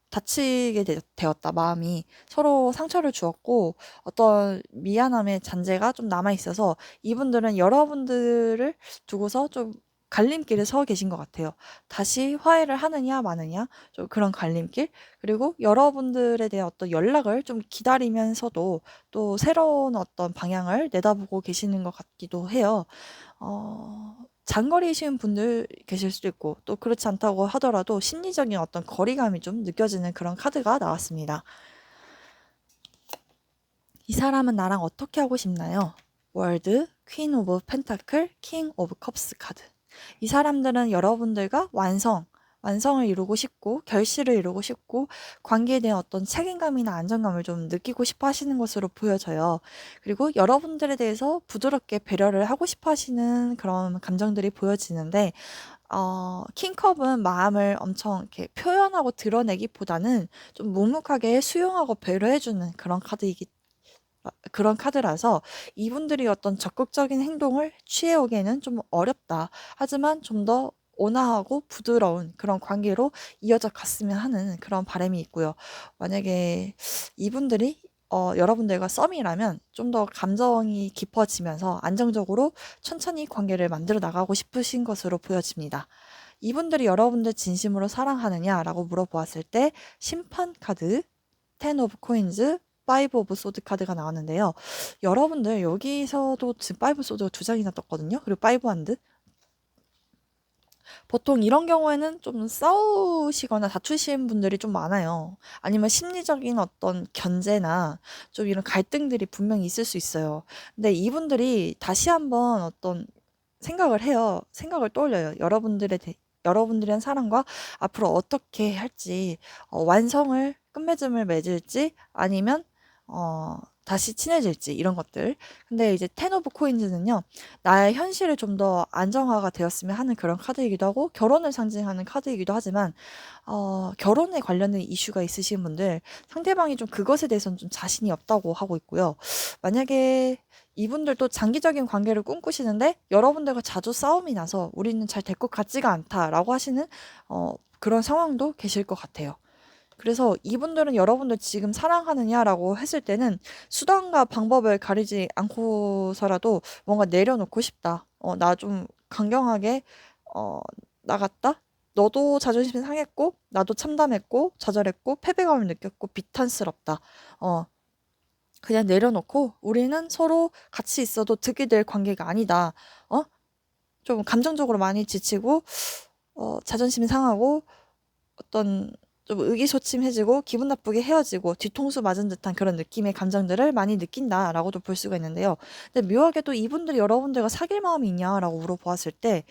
다치게 되었다, 마음이. 서로 상처를 주었고, 어떤 미안함의 잔재가 좀 남아있어서 이분들은 여러분들을 두고서 좀 갈림길에 서 계신 것 같아요. 다시 화해를 하느냐, 마느냐, 좀 그런 갈림길. 그리고 여러분들에 대한 어떤 연락을 좀 기다리면서도 또 새로운 어떤 방향을 내다보고 계시는 것 같기도 해요. 장거리이신 분들 계실 수도 있고 또 그렇지 않다고 하더라도 심리적인 어떤 거리감이 좀 느껴지는 그런 카드가 나왔습니다. 이 사람은 나랑 어떻게 하고 싶나요? 월드, 퀸 오브 펜타클, 킹 오브 컵스 카드. 이 사람들은 여러분들과 완성을 이루고 싶고 결실을 이루고 싶고 관계에 대한 어떤 책임감이나 안정감을 좀 느끼고 싶어 하시는 것으로 보여져요. 그리고 여러분들에 대해서 부드럽게 배려를 하고 싶어 하시는 그런 감정들이 보여지는데 킹컵은 마음을 엄청 이렇게 표현하고 드러내기보다는 좀 묵묵하게 수용하고 배려해주는 그런 카드라서 이분들이 어떤 적극적인 행동을 취해오기에는 좀 어렵다. 하지만 좀 더 온화하고 부드러운 그런 관계로 이어져 갔으면 하는 그런 바람이 있고요. 만약에 이분들이 여러분들과 썸이라면 좀 더 감정이 깊어지면서 안정적으로 천천히 관계를 만들어 나가고 싶으신 것으로 보여집니다. 이분들이 여러분들 진심으로 사랑하느냐라고 물어보았을 때 심판 카드, 텐 오브 코인즈, 파이브 오브 소드 카드가 나왔는데요. 여러분들 여기서도 지금 파이브 소드가 두 장이나 떴거든요. 그리고 파이브 한드. 보통 이런 경우에는 좀 싸우시거나 다투시는 분들이 좀 많아요. 아니면 심리적인 어떤 견제나 좀 이런 갈등들이 분명히 있을 수 있어요. 근데 이분들이 다시 한번 어떤 생각을 해요. 생각을 떠올려요. 여러분들이란 사람과 앞으로 어떻게 할지, 끝맺음을 맺을지, 아니면, 다시 친해질지, 이런 것들. 근데 이제 텐 오브 코인즈는요, 나의 현실을 좀 더 안정화가 되었으면 하는 그런 카드이기도 하고, 결혼을 상징하는 카드이기도 하지만, 결혼에 관련된 이슈가 있으신 분들, 상대방이 좀 그것에 대해서는 좀 자신이 없다고 하고 있고요. 만약에 이분들도 장기적인 관계를 꿈꾸시는데 여러분들과 자주 싸움이 나서 우리는 잘 될 것 같지가 않다라고 하시는 그런 상황도 계실 것 같아요. 그래서 이분들은 여러분들 지금 사랑하느냐라고 했을 때는 수단과 방법을 가리지 않고서라도 뭔가 내려놓고 싶다. 나 좀 강경하게 어, 나갔다? 너도 자존심 상했고 나도 참담했고 좌절했고 패배감을 느꼈고 비탄스럽다. 그냥 내려놓고 우리는 서로 같이 있어도 득이 될 관계가 아니다. 어? 좀 감정적으로 많이 지치고 자존심이 상하고 어떤 좀 의기소침해지고 기분 나쁘게 헤어지고 뒤통수 맞은 듯한 그런 느낌의 감정들을 많이 느낀다라고도 볼 수가 있는데요. 근데 묘하게도 이분들이 여러분들과 사귈 마음이 있냐라고 물어보았을 때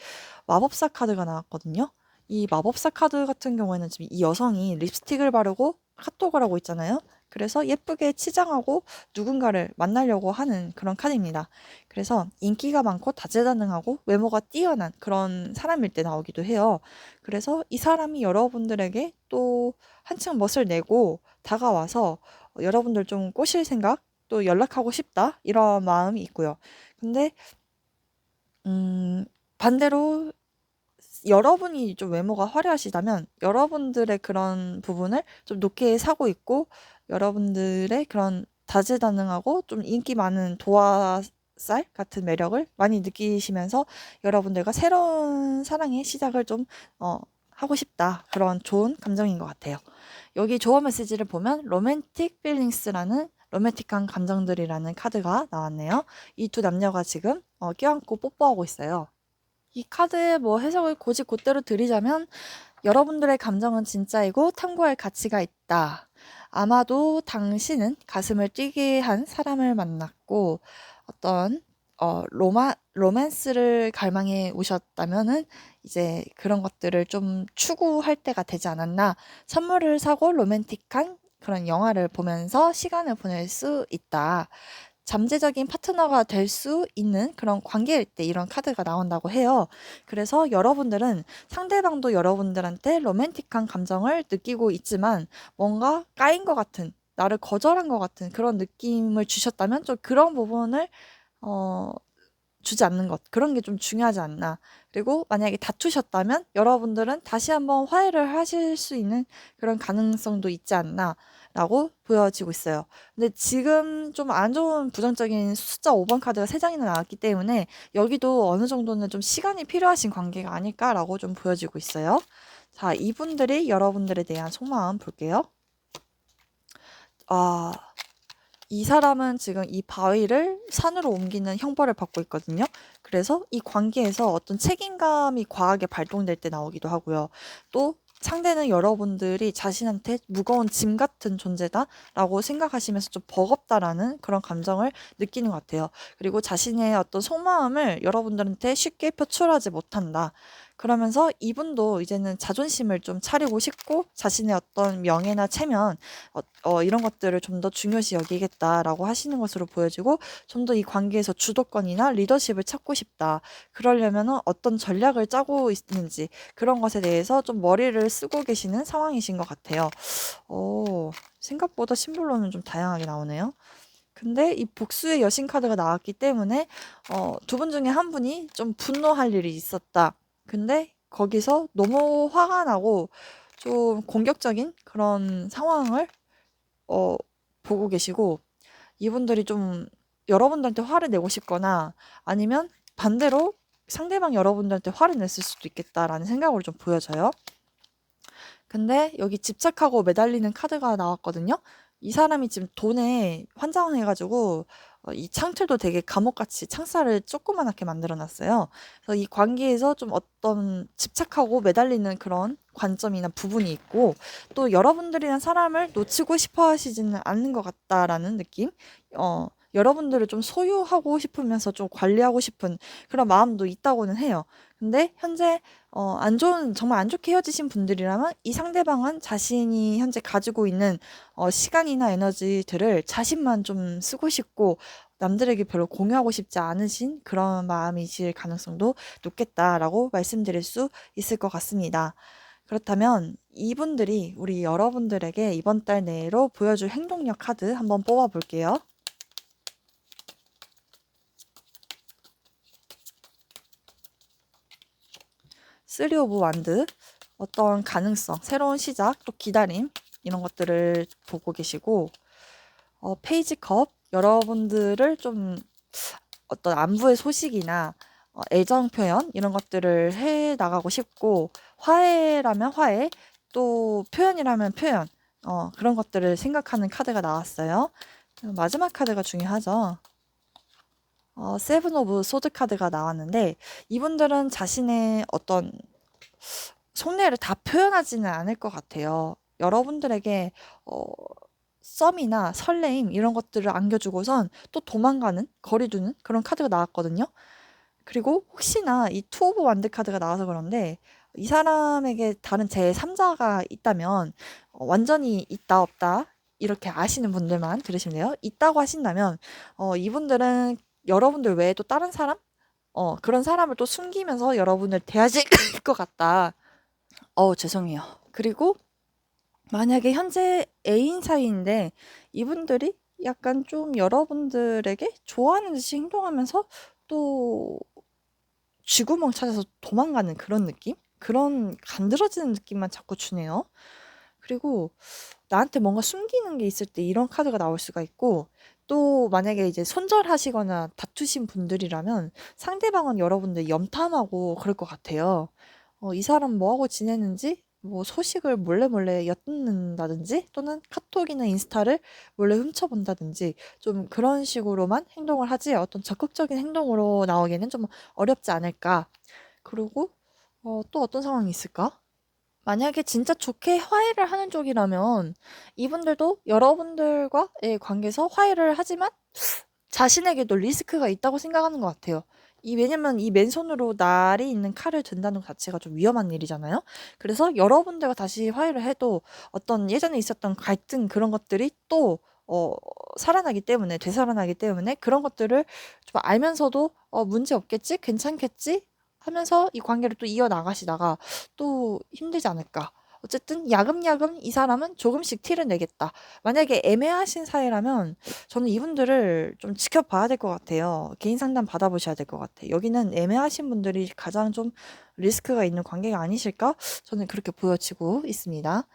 마법사 카드가 나왔거든요. 이 마법사 카드 같은 경우에는 지금 이 여성이 립스틱을 바르고 카톡을 하고 있잖아요. 그래서 예쁘게 치장하고 누군가를 만나려고 하는 그런 카드입니다. 그래서 인기가 많고 다재다능하고 외모가 뛰어난 그런 사람일 때 나오기도 해요. 그래서 이 사람이 여러분들에게 또 한층 멋을 내고 다가와서 여러분들 좀 꼬실 생각, 또 연락하고 싶다 이런 마음이 있고요. 근데 반대로 여러분이 좀 외모가 화려하시다면 여러분들의 그런 부분을 좀 높게 사고 있고 여러분들의 그런 다재다능하고 좀 인기 많은 도화살 같은 매력을 많이 느끼시면서 여러분들과 새로운 사랑의 시작을 좀 하고 싶다. 그런 좋은 감정인 것 같아요. 여기 조어 메시지를 보면 로맨틱 필링스라는 로맨틱한 감정들이라는 카드가 나왔네요. 이 두 남녀가 지금 껴안고 뽀뽀하고 있어요. 이 카드의 뭐 해석을 곧이 곧대로 드리자면 여러분들의 감정은 진짜이고 탐구할 가치가 있다. 아마도 당신은 가슴을 뛰게 한 사람을 만났고 어떤 로맨스를 갈망해 오셨다면은 이제 그런 것들을 좀 추구할 때가 되지 않았나. 선물을 사고 로맨틱한 그런 영화를 보면서 시간을 보낼 수 있다. 잠재적인 파트너가 될 수 있는 그런 관계일 때 이런 카드가 나온다고 해요. 그래서 여러분들은 상대방도 여러분들한테 로맨틱한 감정을 느끼고 있지만 뭔가 까인 것 같은, 나를 거절한 것 같은 그런 느낌을 주셨다면 좀 그런 부분을 어, 주지 않는 것. 그런 게 좀 중요하지 않나. 그리고 만약에 다투셨다면 여러분들은 다시 한번 화해를 하실 수 있는 그런 가능성도 있지 않나. 라고 보여지고 있어요. 근데 지금 좀 안 좋은 부정적인 숫자 5번 카드가 3장이나 나왔기 때문에 여기도 어느 정도는 좀 시간이 필요하신 관계가 아닐까라고 좀 보여지고 있어요. 자, 이분들이 여러분들에 대한 속마음 볼게요. 아, 이 사람은 지금 이 바위를 산으로 옮기는 형벌을 받고 있거든요. 그래서 이 관계에서 어떤 책임감이 과하게 발동될 때 나오기도 하고요. 또 상대는 여러분들이 자신한테 무거운 짐 같은 존재다라고 생각하시면서 좀 버겁다라는 그런 감정을 느끼는 것 같아요. 그리고 자신의 어떤 속마음을 여러분들한테 쉽게 표출하지 못한다. 그러면서 이분도 이제는 자존심을 좀 차리고 싶고 자신의 어떤 명예나 체면 이런 것들을 좀 더 중요시 여기겠다라고 하시는 것으로 보여지고 좀 더 이 관계에서 주도권이나 리더십을 찾고 싶다. 그러려면은 어떤 전략을 짜고 있는지 그런 것에 대해서 좀 머리를 쓰고 계시는 상황이신 것 같아요. 생각보다 심볼로는 좀 다양하게 나오네요. 근데 이 복수의 여신 카드가 나왔기 때문에 두 분 중에 한 분이 좀 분노할 일이 있었다. 근데 거기서 너무 화가 나고 좀 공격적인 그런 상황을 어, 보고 계시고 이분들이 좀 여러분들한테 화를 내고 싶거나 아니면 반대로 상대방 여러분들한테 화를 냈을 수도 있겠다라는 생각으로 좀 보여져요. 근데 여기 집착하고 매달리는 카드가 나왔거든요. 이 사람이 지금 돈에 환장해가지고 이 창틀도 되게 감옥같이 창살을 조그만하게 만들어 놨어요. 그래서 이 관계에서 좀 어떤 집착하고 매달리는 그런 관점이나 부분이 있고 또 여러분들이란 사람을 놓치고 싶어 하시지는 않는 것 같다라는 느낌? 여러분들을 좀 소유하고 싶으면서 좀 관리하고 싶은 그런 마음도 있다고는 해요. 근데 현재 정말 안 좋게 헤어지신 분들이라면 이 상대방은 자신이 현재 가지고 있는 시간이나 에너지들을 자신만 좀 쓰고 싶고 남들에게 별로 공유하고 싶지 않으신 그런 마음이실 가능성도 높겠다라고 말씀드릴 수 있을 것 같습니다. 그렇다면 이분들이 우리 여러분들에게 이번 달 내로 보여줄 행동력 카드 한번 뽑아 볼게요. 3 오브 완드, 어떤 가능성, 새로운 시작, 또 기다림 이런 것들을 보고 계시고 페이지 컵, 여러분들을 좀 어떤 안부의 소식이나 애정 표현 이런 것들을 해 나가고 싶고, 화해라면 화해, 또 표현이라면 표현, 그런 것들을 생각하는 카드가 나왔어요. 마지막 카드가 중요하죠. 세븐 오브 소드 카드가 나왔는데, 이분들은 자신의 어떤 속내를 다 표현하지는 않을 것 같아요. 여러분들에게 어, 썸이나 설레임 이런 것들을 안겨주고선 또 도망가는, 거리 두는 그런 카드가 나왔거든요. 그리고 혹시나 이 투 오브 완드 카드가 나와서 그런데, 이 사람에게 다른 제3자가 있다면, 완전히 있다 없다 이렇게 아시는 분들만 들으시면 돼요. 있다고 하신다면 이분들은 여러분들 외에 또 다른 사람? 그런 사람을 또 숨기면서 여러분을 대하실 것 같다. 죄송해요. 그리고 만약에 현재 애인 사이인데, 이분들이 약간 좀 여러분들에게 좋아하는 듯이 행동하면서 또 쥐구멍 찾아서 도망가는 그런 느낌? 그런 간드러지는 느낌만 자꾸 주네요. 그리고 나한테 뭔가 숨기는 게 있을 때 이런 카드가 나올 수가 있고, 또 만약에 이제 손절하시거나 다투신 분들이라면 상대방은 여러분들 염탐하고 그럴 것 같아요. 이 사람 뭐하고 지내는지 뭐 소식을 몰래 엿듣는다든지, 또는 카톡이나 인스타를 몰래 훔쳐본다든지, 좀 그런 식으로만 행동을 하지 어떤 적극적인 행동으로 나오기에는 좀 어렵지 않을까. 그리고 또 어떤 상황이 있을까? 만약에 진짜 좋게 화해를 하는 쪽이라면, 이분들도 여러분들과의 관계에서 화해를 하지만 자신에게도 리스크가 있다고 생각하는 것 같아요. 왜냐면 이 맨손으로 날이 있는 칼을 든다는 것 자체가 좀 위험한 일이잖아요. 그래서 여러분들과 다시 화해를 해도 어떤 예전에 있었던 갈등 그런 것들이 또 살아나기 때문에, 되살아나기 때문에, 그런 것들을 좀 알면서도 문제 없겠지? 괜찮겠지? 하면서 이 관계를 또 이어나가시다가 또 힘들지 않을까. 어쨌든 야금야금 이 사람은 조금씩 티를 내겠다. 만약에 애매하신 사이라면 저는 이분들을 좀 지켜봐야 될 것 같아요. 개인 상담 받아보셔야 될 것 같아요. 여기는 애매하신 분들이 가장 좀 리스크가 있는 관계가 아니실까? 저는 그렇게 보여지고 있습니다.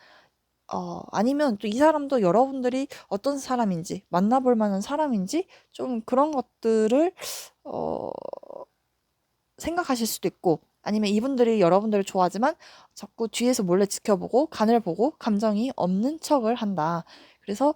아니면 또 이 사람도 여러분들이 어떤 사람인지, 만나볼 만한 사람인지, 좀 그런 것들을 어, 생각하실 수도 있고, 아니면 이분들이 여러분들을 좋아하지만 자꾸 뒤에서 몰래 지켜보고 간을 보고 감정이 없는 척을 한다. 그래서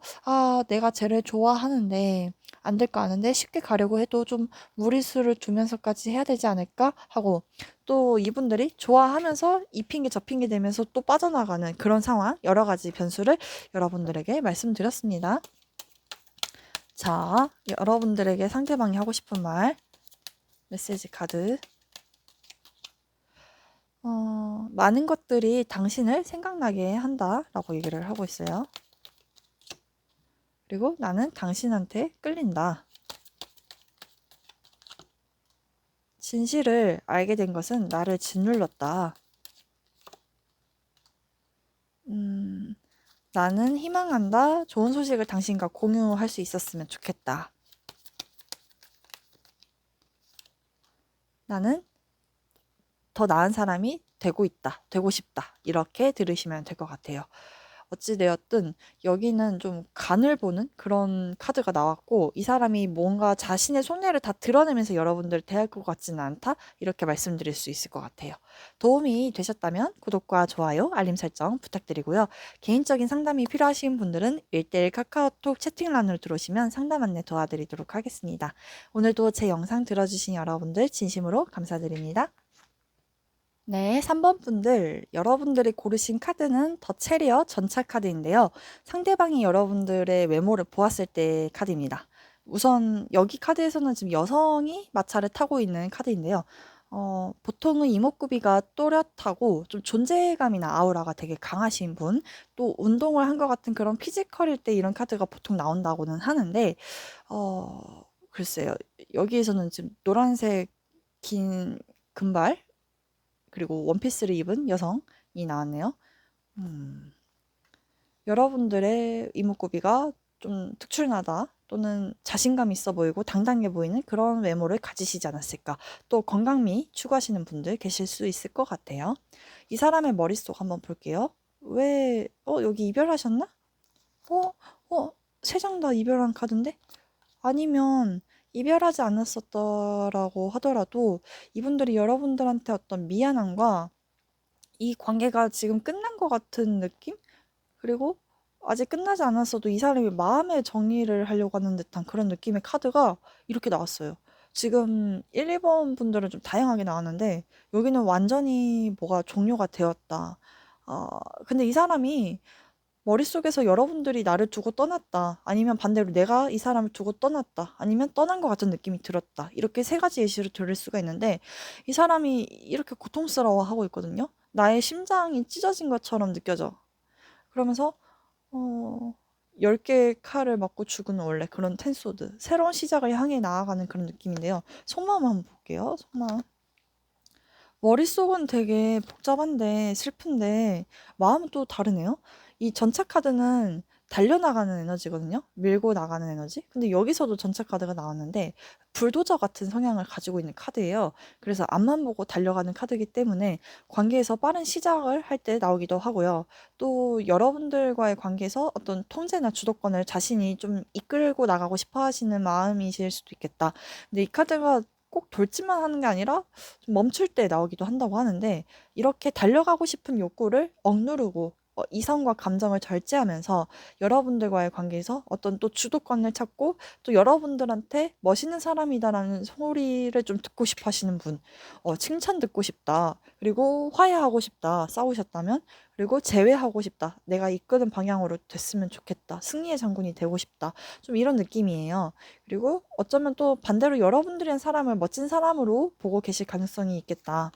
내가 쟤를 좋아하는데 안 될 거 아는데 쉽게 가려고 해도 좀 무리수를 두면서까지 해야 되지 않을까 하고, 또 이분들이 좋아하면서 이 핑계 저 핑계 대면서 또 빠져나가는 그런 상황, 여러 가지 변수를 여러분들에게 말씀드렸습니다. 자, 여러분들에게 상대방이 하고 싶은 말, 메시지 카드. 많은 것들이 당신을 생각나게 한다라고 얘기를 하고 있어요. 그리고 나는 당신한테 끌린다. 진실을 알게 된 것은 나를 짓눌렀다. 나는 희망한다. 좋은 소식을 당신과 공유할 수 있었으면 좋겠다. 나는 더 나은 사람이 되고 있다. 되고 싶다. 이렇게 들으시면 될 것 같아요. 어찌되었든 여기는 좀 간을 보는 그런 카드가 나왔고, 이 사람이 뭔가 자신의 손해를 다 드러내면서 여러분들을 대할 것 같지는 않다, 이렇게 말씀드릴 수 있을 것 같아요. 도움이 되셨다면 구독과 좋아요, 알림 설정 부탁드리고요. 개인적인 상담이 필요하신 분들은 1대1 카카오톡 채팅란으로 들어오시면 상담 안내 도와드리도록 하겠습니다. 오늘도 제 영상 들어주신 여러분들 진심으로 감사드립니다. 네, 3번 분들, 여러분들이 고르신 카드는 더 체리어 전차 카드인데요. 상대방이 여러분들의 외모를 보았을 때 카드입니다. 우선 여기 카드에서는 지금 여성이 마차를 타고 있는 카드인데요. 보통은 이목구비가 또렷하고 좀 존재감이나 아우라가 되게 강하신 분, 또 운동을 한 것 같은 그런 피지컬일 때 이런 카드가 보통 나온다고는 하는데, 글쎄요. 여기에서는 지금 노란색 긴 금발, 그리고 원피스를 입은 여성이 나왔네요. 여러분들의 이목구비가 좀 특출나다, 또는 자신감 있어 보이고 당당해 보이는 그런 외모를 가지시지 않았을까. 또 건강미 추구하시는 분들 계실 수 있을 것 같아요. 이 사람의 머릿속 한번 볼게요. 왜, 여기 이별하셨나? 어, 세 장 다 이별한 카드인데? 아니면 이별하지 않았었더라고 하더라도 이분들이 여러분들한테 어떤 미안함과 이 관계가 지금 끝난 것 같은 느낌? 그리고 아직 끝나지 않았어도 이 사람이 마음의 정리를 하려고 하는 듯한 그런 느낌의 카드가 이렇게 나왔어요. 지금 1, 2번 분들은 좀 다양하게 나왔는데 여기는 완전히 뭐가 종료가 되었다. 어, 근데 이 사람이 머릿속에서 여러분들이 나를 두고 떠났다. 아니면 반대로 내가 이 사람을 두고 떠났다. 아니면 떠난 것 같은 느낌이 들었다. 이렇게 세 가지 예시를 들을 수가 있는데 이 사람이 이렇게 고통스러워하고 있거든요. 나의 심장이 찢어진 것처럼 느껴져. 그러면서 어, 10개의 칼을 맞고 죽은 원래 그런 텐소드. 새로운 시작을 향해 나아가는 그런 느낌인데요. 속마음 한번 볼게요. 속마음. 머릿속은 되게 복잡한데 슬픈데 마음은 또 다르네요. 이 전차 카드는 달려나가는 에너지거든요. 밀고 나가는 에너지. 근데 여기서도 전차 카드가 나왔는데 불도저 같은 성향을 가지고 있는 카드예요. 그래서 앞만 보고 달려가는 카드이기 때문에 관계에서 빠른 시작을 할 때 나오기도 하고요. 또 여러분들과의 관계에서 어떤 통제나 주도권을 자신이 좀 이끌고 나가고 싶어 하시는 마음이실 수도 있겠다. 근데 이 카드가 꼭 돌진만 하는 게 아니라 좀 멈출 때 나오기도 한다고 하는데 이렇게 달려가고 싶은 욕구를 억누르고 이성과 감정을 절제하면서 여러분들과의 관계에서 어떤 또 주도권을 찾고 또 여러분들한테 멋있는 사람이다라는 소리를 좀 듣고 싶어 하시는 분, 칭찬 듣고 싶다. 그리고 화해하고 싶다. 싸우셨다면. 그리고 재회하고 싶다. 내가 이끄는 방향으로 됐으면 좋겠다. 승리의 장군이 되고 싶다. 좀 이런 느낌이에요. 그리고 어쩌면 또 반대로 여러분들이란 사람을 멋진 사람으로 보고 계실 가능성이 있겠다.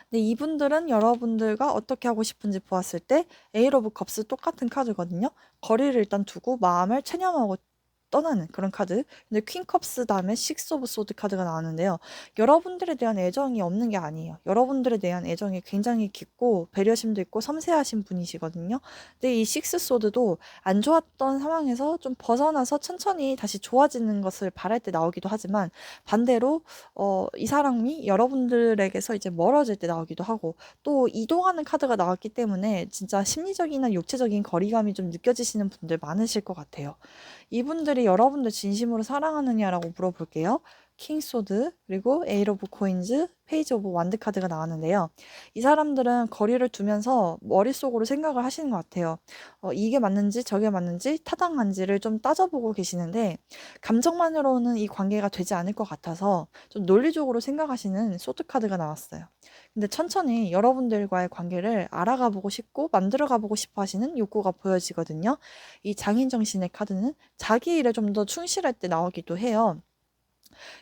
근데 이분들은 여러분들과 어떻게 하고 싶은지 보았을 때 에이 오브 컵스 똑같은 카드거든요. 거리를 일단 두고 마음을 체념하고 떠나는 그런 카드. 근데 퀸 컵스 다음에 식스 오브 소드 카드가 나왔는데요. 여러분들에 대한 애정이 없는 게 아니에요. 여러분들에 대한 애정이 굉장히 깊고 배려심도 있고 섬세하신 분이시거든요. 근데 이 식스 소드도 안 좋았던 상황에서 좀 벗어나서 천천히 다시 좋아지는 것을 바랄 때 나오기도 하지만 반대로 이 사람이 여러분들에게서 이제 멀어질 때 나오기도 하고 또 이동하는 카드가 나왔기 때문에 진짜 심리적이나 육체적인 거리감이 좀 느껴지시는 분들 많으실 것 같아요. 이분들이 여러분들 진심으로 사랑하느냐라고 물어볼게요. 킹 소드, 그리고 에이트 오브 코인즈, 페이지 오브 완드 카드가 나왔는데요. 이 사람들은 거리를 두면서 머릿속으로 생각을 하시는 것 같아요. 이게 맞는지 저게 맞는지 타당한지를 좀 따져보고 계시는데 감정만으로는 이 관계가 되지 않을 것 같아서 좀 논리적으로 생각하시는 소드 카드가 나왔어요. 근데 천천히 여러분들과의 관계를 알아가 보고 싶고 만들어 가보고 싶어 하시는 욕구가 보여지거든요. 이 장인 정신의 카드는 자기 일에 좀 더 충실할 때 나오기도 해요.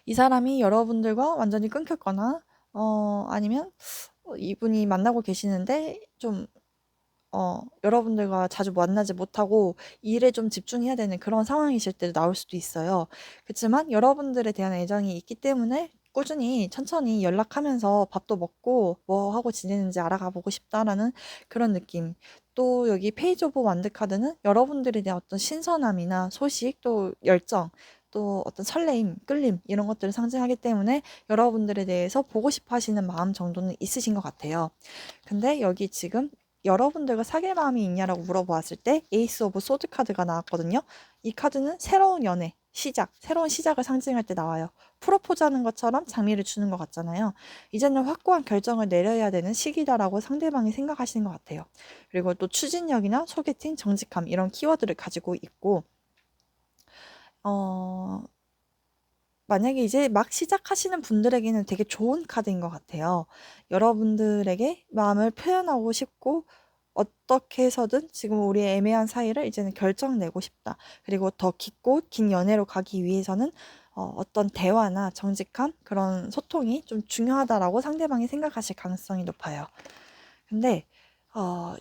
이 사람이 여러분들과 완전히 끊겼거나 아니면 이분이 만나고 계시는데 좀 여러분들과 자주 만나지 못하고 일에 좀 집중해야 되는 그런 상황이실 때도 나올 수도 있어요. 그치만 여러분들에 대한 애정이 있기 때문에 꾸준히 천천히 연락하면서 밥도 먹고 뭐 하고 지내는지 알아가 보고 싶다라는 그런 느낌. 또 여기 페이지 오브 완드 카드는 여러분들에 대한 어떤 신선함이나 소식 또 열정 또 어떤 설레임, 끌림 이런 것들을 상징하기 때문에 여러분들에 대해서 보고 싶어 하시는 마음 정도는 있으신 것 같아요. 근데 여기 지금 여러분들과 사귈 마음이 있냐라고 물어보았을 때 에이스 오브 소드 카드가 나왔거든요. 이 카드는 새로운 연애, 시작, 새로운 시작을 상징할 때 나와요. 프로포즈하는 것처럼 장미를 주는 것 같잖아요. 이제는 확고한 결정을 내려야 되는 시기다라고 상대방이 생각하시는 것 같아요. 그리고 또 추진력이나 소개팅, 정직함 이런 키워드를 가지고 있고 어, 만약에 이제 막 시작하시는 분들에게는 되게 좋은 카드인 것 같아요. 여러분들에게 마음을 표현하고 싶고 어떻게 해서든 지금 우리의 애매한 사이를 이제는 결정내고 싶다. 그리고 더 깊고 긴 연애로 가기 위해서는 어떤 대화나 정직함 그런 소통이 좀 중요하다라고 상대방이 생각하실 가능성이 높아요. 근데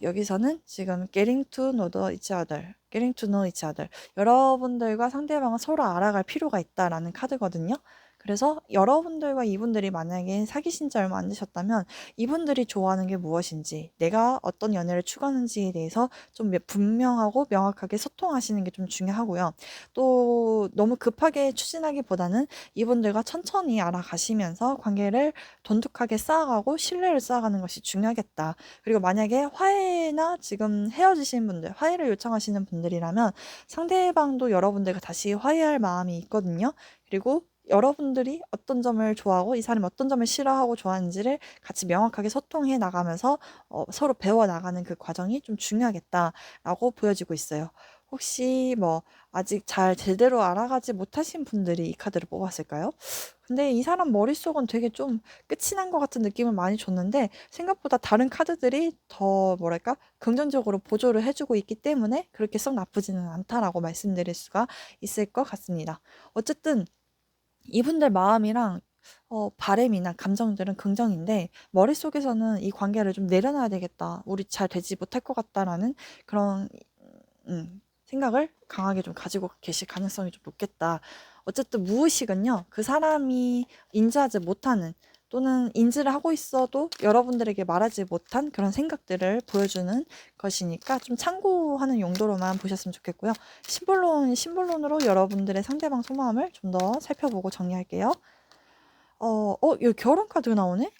여기서는 지금 getting to know each other, getting to know each other. 여러분들과 상대방은 서로 알아갈 필요가 있다라는 카드거든요. 그래서 여러분들과 이분들이 만약에 사귀신 지 얼마 안 되셨다면 이분들이 좋아하는 게 무엇인지, 내가 어떤 연애를 추구하는지에 대해서 좀 분명하고 명확하게 소통하시는 게 좀 중요하고요. 또 너무 급하게 추진하기보다는 이분들과 천천히 알아가시면서 관계를 돈독하게 쌓아가고 신뢰를 쌓아가는 것이 중요하겠다. 그리고 만약에 화해나 지금 헤어지신 분들, 화해를 요청하시는 분들이라면 상대방도 여러분들과 다시 화해할 마음이 있거든요. 그리고 여러분들이 어떤 점을 좋아하고 이 사람이 어떤 점을 싫어하고 좋아하는지를 같이 명확하게 소통해 나가면서 서로 배워 나가는 그 과정이 좀 중요하겠다라고 보여지고 있어요. 혹시 뭐 아직 잘 제대로 알아가지 못하신 분들이 이 카드를 뽑았을까요? 근데 이 사람 머릿속은 되게 좀 끝이 난 것 같은 느낌을 많이 줬는데 생각보다 다른 카드들이 더 뭐랄까 긍정적으로 보조를 해주고 있기 때문에 그렇게 썩 나쁘지는 않다라고 말씀드릴 수가 있을 것 같습니다. 어쨌든 이분들 마음이랑 바램이나 감정들은 긍정인데 머릿속에서는 이 관계를 좀 내려놔야 되겠다. 우리 잘 되지 못할 것 같다라는 그런 생각을 강하게 좀 가지고 계실 가능성이 좀 높겠다. 어쨌든 무의식은요, 그 사람이 인지하지 못하는 또는 인지를 하고 있어도 여러분들에게 말하지 못한 그런 생각들을 보여주는 것이니까 좀 참고하는 용도로만 보셨으면 좋겠고요. 심볼론으로 여러분들의 상대방 속마음을 좀 더 살펴보고 정리할게요. 여기 결혼 카드가 나오네?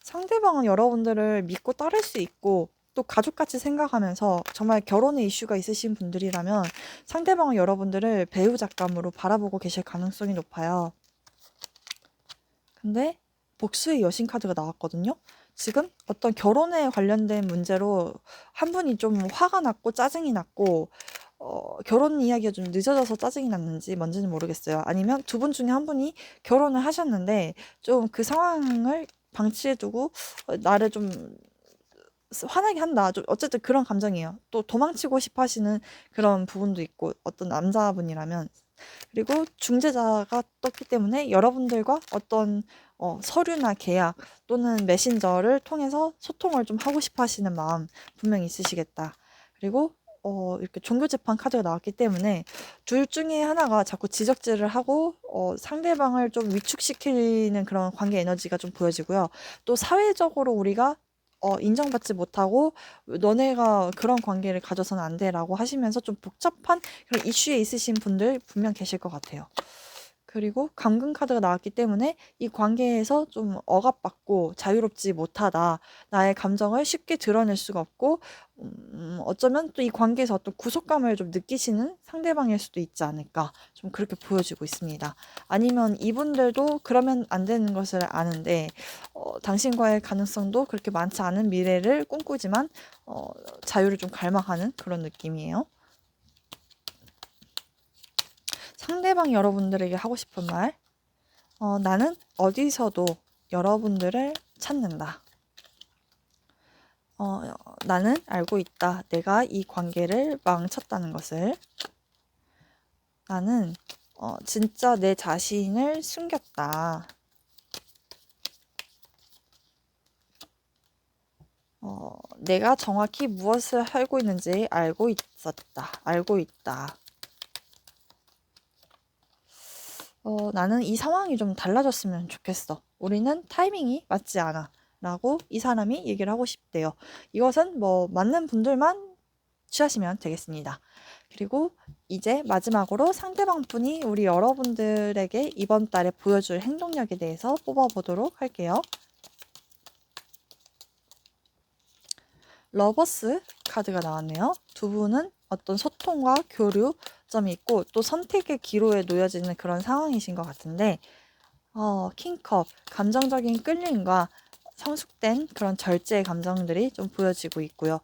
상대방은 여러분들을 믿고 따를 수 있고 또 가족같이 생각하면서 정말 결혼의 이슈가 있으신 분들이라면 상대방은 여러분들을 배우잣감으로 바라보고 계실 가능성이 높아요. 근데 복수의 여신 카드가 나왔거든요. 지금 어떤 결혼에 관련된 문제로 한 분이 좀 화가 났고 짜증이 났고 결혼 이야기가 좀 늦어져서 짜증이 났는지 뭔지는 모르겠어요. 아니면 두 분 중에 한 분이 결혼을 하셨는데 좀 그 상황을 방치해두고 나를 좀 화나게 한다. 좀 어쨌든 그런 감정이에요. 또 도망치고 싶어 하시는 그런 부분도 있고 어떤 남자분이라면 그리고 중재자가 떴기 때문에 여러분들과 어떤 서류나 계약 또는 메신저를 통해서 소통을 좀 하고 싶어 하시는 마음 분명히 있으시겠다. 그리고 이렇게 종교재판 카드가 나왔기 때문에 둘 중에 하나가 자꾸 지적질을 하고 상대방을 좀 위축시키는 그런 관계 에너지가 좀 보여지고요. 또 사회적으로 우리가 인정받지 못하고 너네가 그런 관계를 가져서는 안 돼라고 하시면서 좀 복잡한 그런 이슈에 있으신 분들 분명 계실 것 같아요. 그리고 감금 카드가 나왔기 때문에 이 관계에서 좀 억압받고 자유롭지 못하다. 나의 감정을 쉽게 드러낼 수가 없고 어쩌면 또 이 관계에서 어떤 구속감을 좀 느끼시는 상대방일 수도 있지 않을까. 좀 그렇게 보여지고 있습니다. 아니면 이분들도 그러면 안 되는 것을 아는데 당신과의 가능성도 그렇게 많지 않은 미래를 꿈꾸지만 자유를 좀 갈망하는 그런 느낌이에요. 상대방 여러분들에게 하고 싶은 말, 나는 어디서도 여러분들을 찾는다. 나는 알고 있다. 내가 이 관계를 망쳤다는 것을. 나는 진짜 내 자신을 숨겼다. 내가 정확히 무엇을 하고 있는지 알고 있었다. 알고 있다. 나는 이 상황이 좀 달라졌으면 좋겠어. 우리는 타이밍이 맞지 않아. 라고 이 사람이 얘기를 하고 싶대요. 이것은 뭐 맞는 분들만 취하시면 되겠습니다. 그리고 이제 마지막으로 상대방 분이 우리 여러분들에게 이번 달에 보여줄 행동력에 대해서 뽑아보도록 할게요. 러버스 카드가 나왔네요. 두 분은 어떤 소통과 교류점이 있고 또 선택의 기로에 놓여지는 그런 상황이신 것 같은데 킹컵, 감정적인 끌림과 성숙된 그런 절제의 감정들이 좀 보여지고 있고요.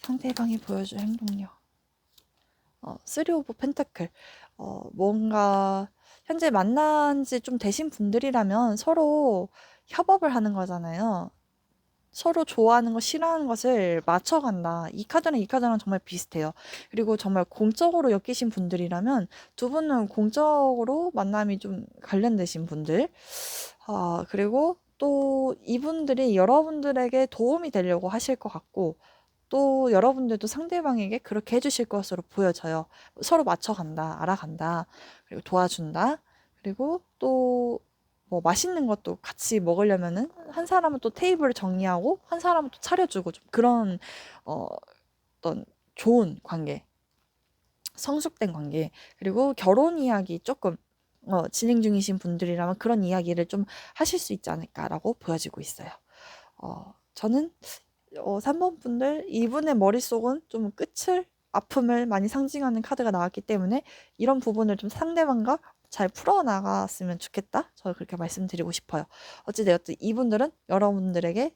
상대방이 보여줄 행동력. 쓰리 오브 펜타클. 뭔가 현재 만난 지 좀 되신 분들이라면 서로 협업을 하는 거잖아요. 서로 좋아하는 거 싫어하는 것을 맞춰간다. 이 카드랑 이 카드랑 정말 비슷해요. 그리고 정말 공적으로 엮이신 분들이라면 두 분은 공적으로 만남이 좀 관련되신 분들. 그리고 또 이분들이 여러분들에게 도움이 되려고 하실 것 같고 또 여러분들도 상대방에게 그렇게 해주실 것으로 보여져요. 서로 맞춰간다, 알아간다, 그리고 도와준다. 그리고 또 뭐 맛있는 것도 같이 먹으려면은 한 사람은 또 테이블을 정리하고 한 사람은 또 차려주고 좀 그런 어, 어떤 좋은 관계, 성숙된 관계, 그리고 결혼 이야기 조금 진행 중이신 분들이라면 그런 이야기를 좀 하실 수 있지 않을까라고 보여지고 있어요. 저는 3번 분들 이분의 머릿속은 좀 끝을 아픔을 많이 상징하는 카드가 나왔기 때문에 이런 부분을 좀 상대방과 잘 풀어나갔으면 좋겠다. 저는 그렇게 말씀드리고 싶어요. 어찌되었든 이분들은 여러분들에게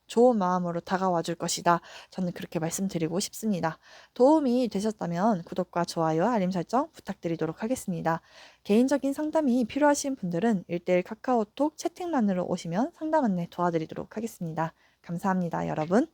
좋은 마음으로 다가와 줄 것이다. 저는 그렇게 말씀드리고 싶습니다. 도움이 되셨다면 구독과 좋아요, 알림 설정 부탁드리도록 하겠습니다. 개인적인 상담이 필요하신 분들은 1:1 카카오톡 채팅란으로 오시면 상담 안내 도와드리도록 하겠습니다. 감사합니다, 여러분.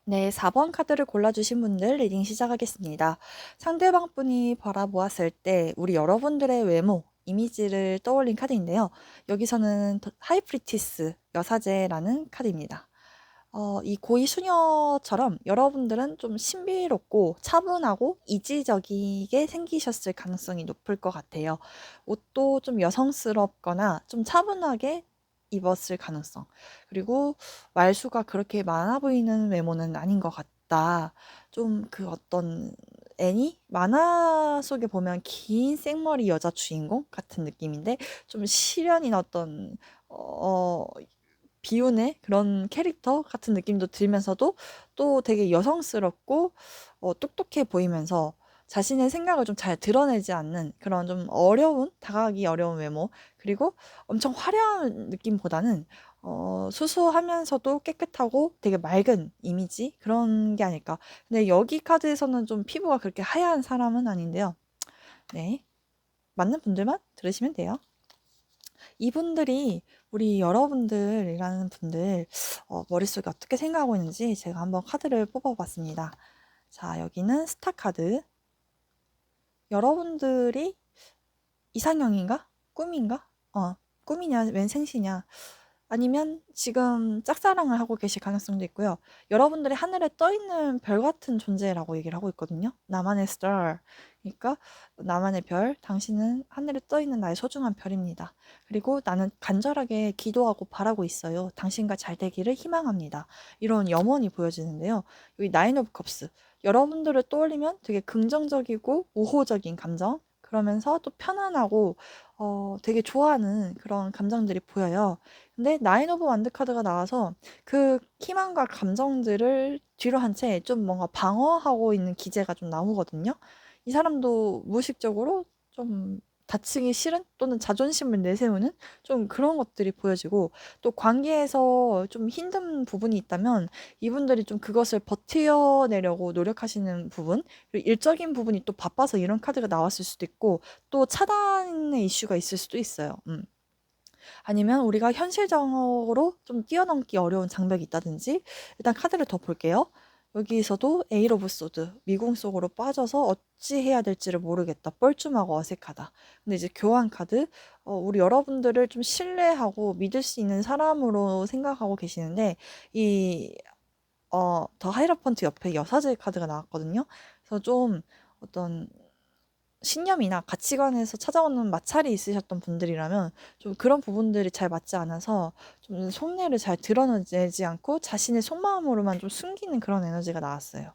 네, 4번 카드를 골라주신 분들 리딩 시작하겠습니다. 상대방 분이 바라보았을 때 우리 여러분들의 외모, 이미지를 떠올린 카드인데요. 여기서는 하이프리티스 여사제라는 카드입니다. 이 고이 수녀처럼 여러분들은 좀 신비롭고 차분하고 이지적이게 생기셨을 가능성이 높을 것 같아요. 옷도 좀 여성스럽거나 좀 차분하게 입었을 가능성. 그리고 말수가 그렇게 많아 보이는 외모는 아닌 것 같다. 좀 그 어떤 애니? 만화 속에 보면 긴 생머리 여자 주인공 같은 느낌인데 좀 실연인 어떤 비운의 그런 캐릭터 같은 느낌도 들면서도 또 되게 여성스럽고 똑똑해 보이면서 자신의 생각을 좀 잘 드러내지 않는 그런 좀 다가가기 어려운 외모, 그리고 엄청 화려한 느낌보다는 수수하면서도 깨끗하고 되게 맑은 이미지, 그런 게 아닐까. 근데 여기 카드에서는 좀 피부가 그렇게 하얀 사람은 아닌데요. 네, 맞는 분들만 들으시면 돼요. 이분들이 우리 여러분들이라는 분들 머릿속에 어떻게 생각하고 있는지 제가 한번 카드를 뽑아봤습니다. 자, 여기는 스타 카드. 여러분들이 이상형인가? 꿈인가? 꿈이냐, 웬 생시냐? 아니면 지금 짝사랑을 하고 계실 가능성도 있고요. 여러분들이 하늘에 떠 있는 별 같은 존재라고 얘기를 하고 있거든요. 나만의 star. 그러니까 나만의 별, 당신은 하늘에 떠 있는 나의 소중한 별입니다. 그리고 나는 간절하게 기도하고 바라고 있어요. 당신과 잘 되기를 희망합니다. 이런 염원이 보여지는데요. 여기 나인 오브 컵스. 여러분들을 떠올리면 되게 긍정적이고 우호적인 감정, 그러면서 또 편안하고 되게 좋아하는 그런 감정들이 보여요. 근데 나인 오브 완드 카드가 나와서 그 희망과 감정들을 뒤로 한 채 좀 뭔가 방어하고 있는 기제가 좀 나오거든요. 이 사람도 무의식적으로 좀 다치기 싫은 또는 자존심을 내세우는 좀 그런 것들이 보여지고, 또 관계에서 좀 힘든 부분이 있다면 이분들이 좀 그것을 버텨내려고 노력하시는 부분, 그리고 일적인 부분이 또 바빠서 이런 카드가 나왔을 수도 있고, 또 차단의 이슈가 있을 수도 있어요. 아니면 우리가 현실적으로 좀 뛰어넘기 어려운 장벽이 있다든지. 일단 카드를 더 볼게요. 여기서도 에이 오브 소드, 미궁 속으로 빠져서 어찌 해야 될지를 모르겠다, 뻘쭘하고 어색하다. 근데 이제 교환 카드, 우리 여러분들을 좀 신뢰하고 믿을 수 있는 사람으로 생각하고 계시는데, 이 더 하이라펀트 옆에 여사제 카드가 나왔거든요. 그래서 좀 어떤 신념이나 가치관에서 찾아오는 마찰이 있으셨던 분들이라면 좀 그런 부분들이 잘 맞지 않아서 좀 속내를 잘 드러내지 않고 자신의 속마음으로만 좀 숨기는 그런 에너지가 나왔어요.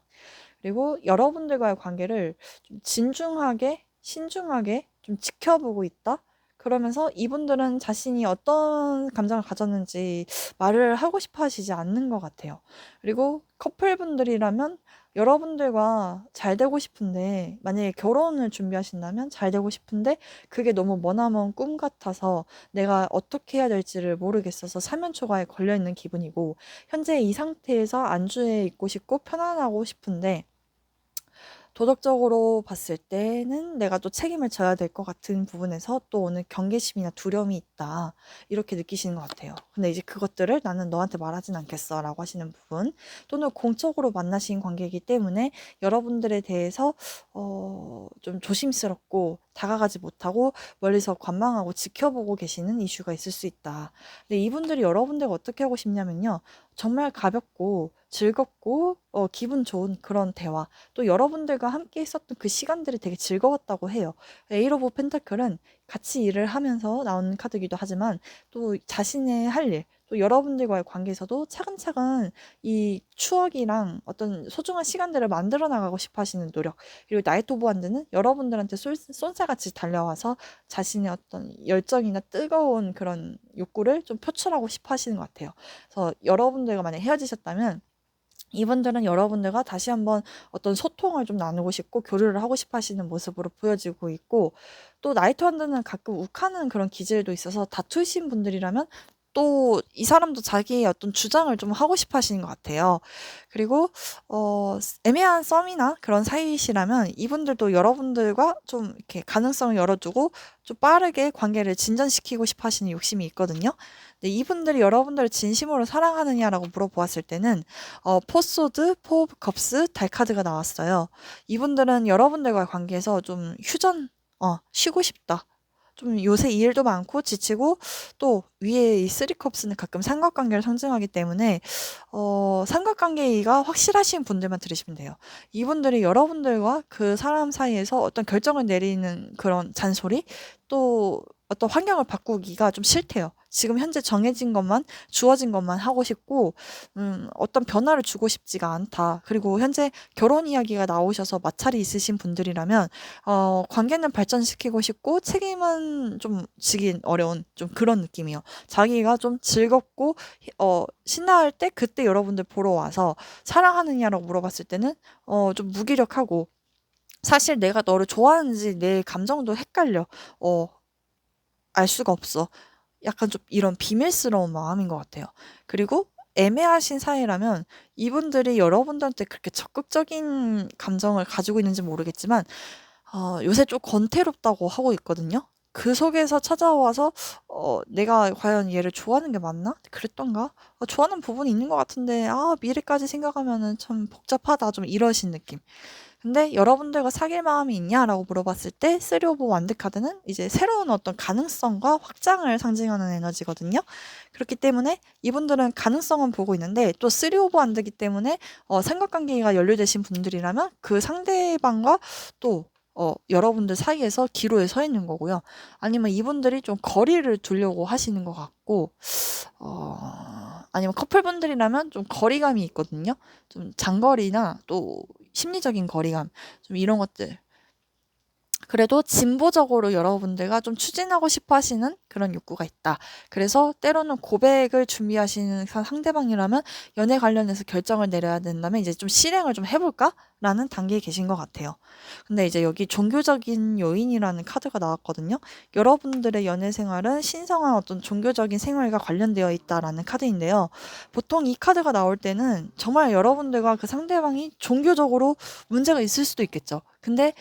그리고 여러분들과의 관계를 좀 진중하게, 신중하게 좀 지켜보고 있다? 그러면서 이분들은 자신이 어떤 감정을 가졌는지 말을 하고 싶어 하시지 않는 것 같아요. 그리고 커플분들이라면 여러분들과 잘 되고 싶은데, 만약에 결혼을 준비하신다면 잘 되고 싶은데 그게 너무 머나먼 꿈 같아서 내가 어떻게 해야 될지를 모르겠어서 사면초가에 걸려있는 기분이고, 현재 이 상태에서 안주해 있고 싶고 편안하고 싶은데 도덕적으로 봤을 때는 내가 또 책임을 져야 될 것 같은 부분에서 또 오늘 경계심이나 두려움이 있다, 이렇게 느끼시는 것 같아요. 근데 이제 그것들을 나는 너한테 말하진 않겠어 라고 하시는 부분, 또는 공적으로 만나신 관계이기 때문에 여러분들에 대해서 좀 조심스럽고 다가가지 못하고 멀리서 관망하고 지켜보고 계시는 이슈가 있을 수 있다. 근데 이분들이 여러분들과 어떻게 하고 싶냐면요, 정말 가볍고 즐겁고 기분 좋은 그런 대화, 또 여러분들과 함께 있었던 그 시간들이 되게 즐거웠다고 해요. 에이트 오브 펜타클은 같이 일을 하면서 나오는 카드이기도 하지만 또 자신의 할 일, 또 여러분들과의 관계에서도 차근차근 이 추억이랑 어떤 소중한 시간들을 만들어 나가고 싶어 하시는 노력, 그리고 나이트 오브 완드는 여러분들한테 쏜살같이 달려와서 자신의 어떤 열정이나 뜨거운 그런 욕구를 좀 표출하고 싶어 하시는 것 같아요. 그래서 여러분들과 만약 헤어지셨다면 이분들은 여러분들과 다시 한번 어떤 소통을 좀 나누고 싶고 교류를 하고 싶어 하시는 모습으로 보여지고 있고, 또 나이트 원드는 가끔 욱하는 그런 기질도 있어서 다투신 분들이라면 또 이 사람도 자기의 어떤 주장을 좀 하고 싶어 하시는 것 같아요. 그리고 애매한 썸이나 그런 사이시라면 이분들도 여러분들과 좀 이렇게 가능성을 열어두고 좀 빠르게 관계를 진전시키고 싶어 하시는 욕심이 있거든요. 근데 이분들이 여러분들을 진심으로 사랑하느냐라고 물어보았을 때는 포소드, 포 오브 컵스, 달 카드가 나왔어요. 이분들은 여러분들과의 관계에서 좀 쉬고 싶다. 좀 요새 일도 많고 지치고, 또 위에 이 쓰리컵스는 가끔 삼각관계를 상징하기 때문에 삼각관계가 확실하신 분들만 들으시면 돼요. 이분들이 여러분들과 그 사람 사이에서 어떤 결정을 내리는 그런 잔소리, 또 어떤 환경을 바꾸기가 좀 싫대요. 지금 현재 정해진 것만, 주어진 것만 하고 싶고, 어떤 변화를 주고 싶지가 않다. 그리고 현재 결혼 이야기가 나오셔서 마찰이 있으신 분들이라면 관계는 발전시키고 싶고 책임은 좀 지긴 어려운 좀 그런 느낌이에요. 자기가 좀 즐겁고 신나할 때 그때 여러분들 보러 와서 사랑하느냐라고 물어봤을 때는 좀 무기력하고, 사실 내가 너를 좋아하는지 내 감정도 헷갈려. 알 수가 없어. 약간 좀 이런 비밀스러운 마음인 것 같아요. 그리고 애매하신 사이라면 이분들이 여러분들한테 그렇게 적극적인 감정을 가지고 있는지 모르겠지만 요새 좀 권태롭다고 하고 있거든요. 그 속에서 찾아와서 내가 과연 얘를 좋아하는 게 맞나? 그랬던가? 좋아하는 부분이 있는 것 같은데 미래까지 생각하면은 참 복잡하다, 좀 이러신 느낌. 근데 여러분들과 사귈 마음이 있냐라고 물어봤을 때 쓰리 오브 완드 카드는 이제 새로운 어떤 가능성과 확장을 상징하는 에너지거든요. 그렇기 때문에 이분들은 가능성은 보고 있는데, 또 쓰리 오브 완드이기 때문에 삼각관계가 연루되신 분들이라면 그 상대방과 또 여러분들 사이에서 기로에 서 있는 거고요. 아니면 이분들이 좀 거리를 두려고 하시는 것 같고, 아니면 커플분들이라면 좀 거리감이 있거든요. 좀 장거리나 또 심리적인 거리감, 좀 이런 것들. 그래도 진보적으로 여러분들과 좀 추진하고 싶어 하시는 그런 욕구가 있다. 그래서 때로는 고백을 준비하시는 상대방이라면 연애 관련해서 결정을 내려야 된다면 이제 좀 실행을 좀 해볼까? 라는 단계에 계신 것 같아요. 근데 이제 여기 종교적인 요인이라는 카드가 나왔거든요. 여러분들의 연애 생활은 신성한 어떤 종교적인 생활과 관련되어 있다라는 카드인데요. 보통 이 카드가 나올 때는 정말 여러분들과 그 상대방이 종교적으로 문제가 있을 수도 있겠죠. 근데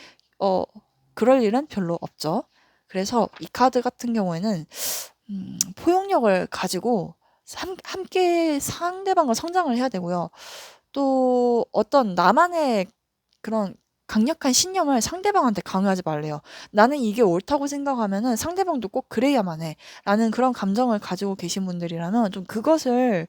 그럴 일은 별로 없죠. 그래서 이 카드 같은 경우에는 포용력을 가지고 함께 상대방과 성장을 해야 되고요. 또 어떤 나만의 그런 강력한 신념을 상대방한테 강요하지 말래요. 나는 이게 옳다고 생각하면은 상대방도 꼭 그래야만 해. 라는 그런 감정을 가지고 계신 분들이라면 좀 그것을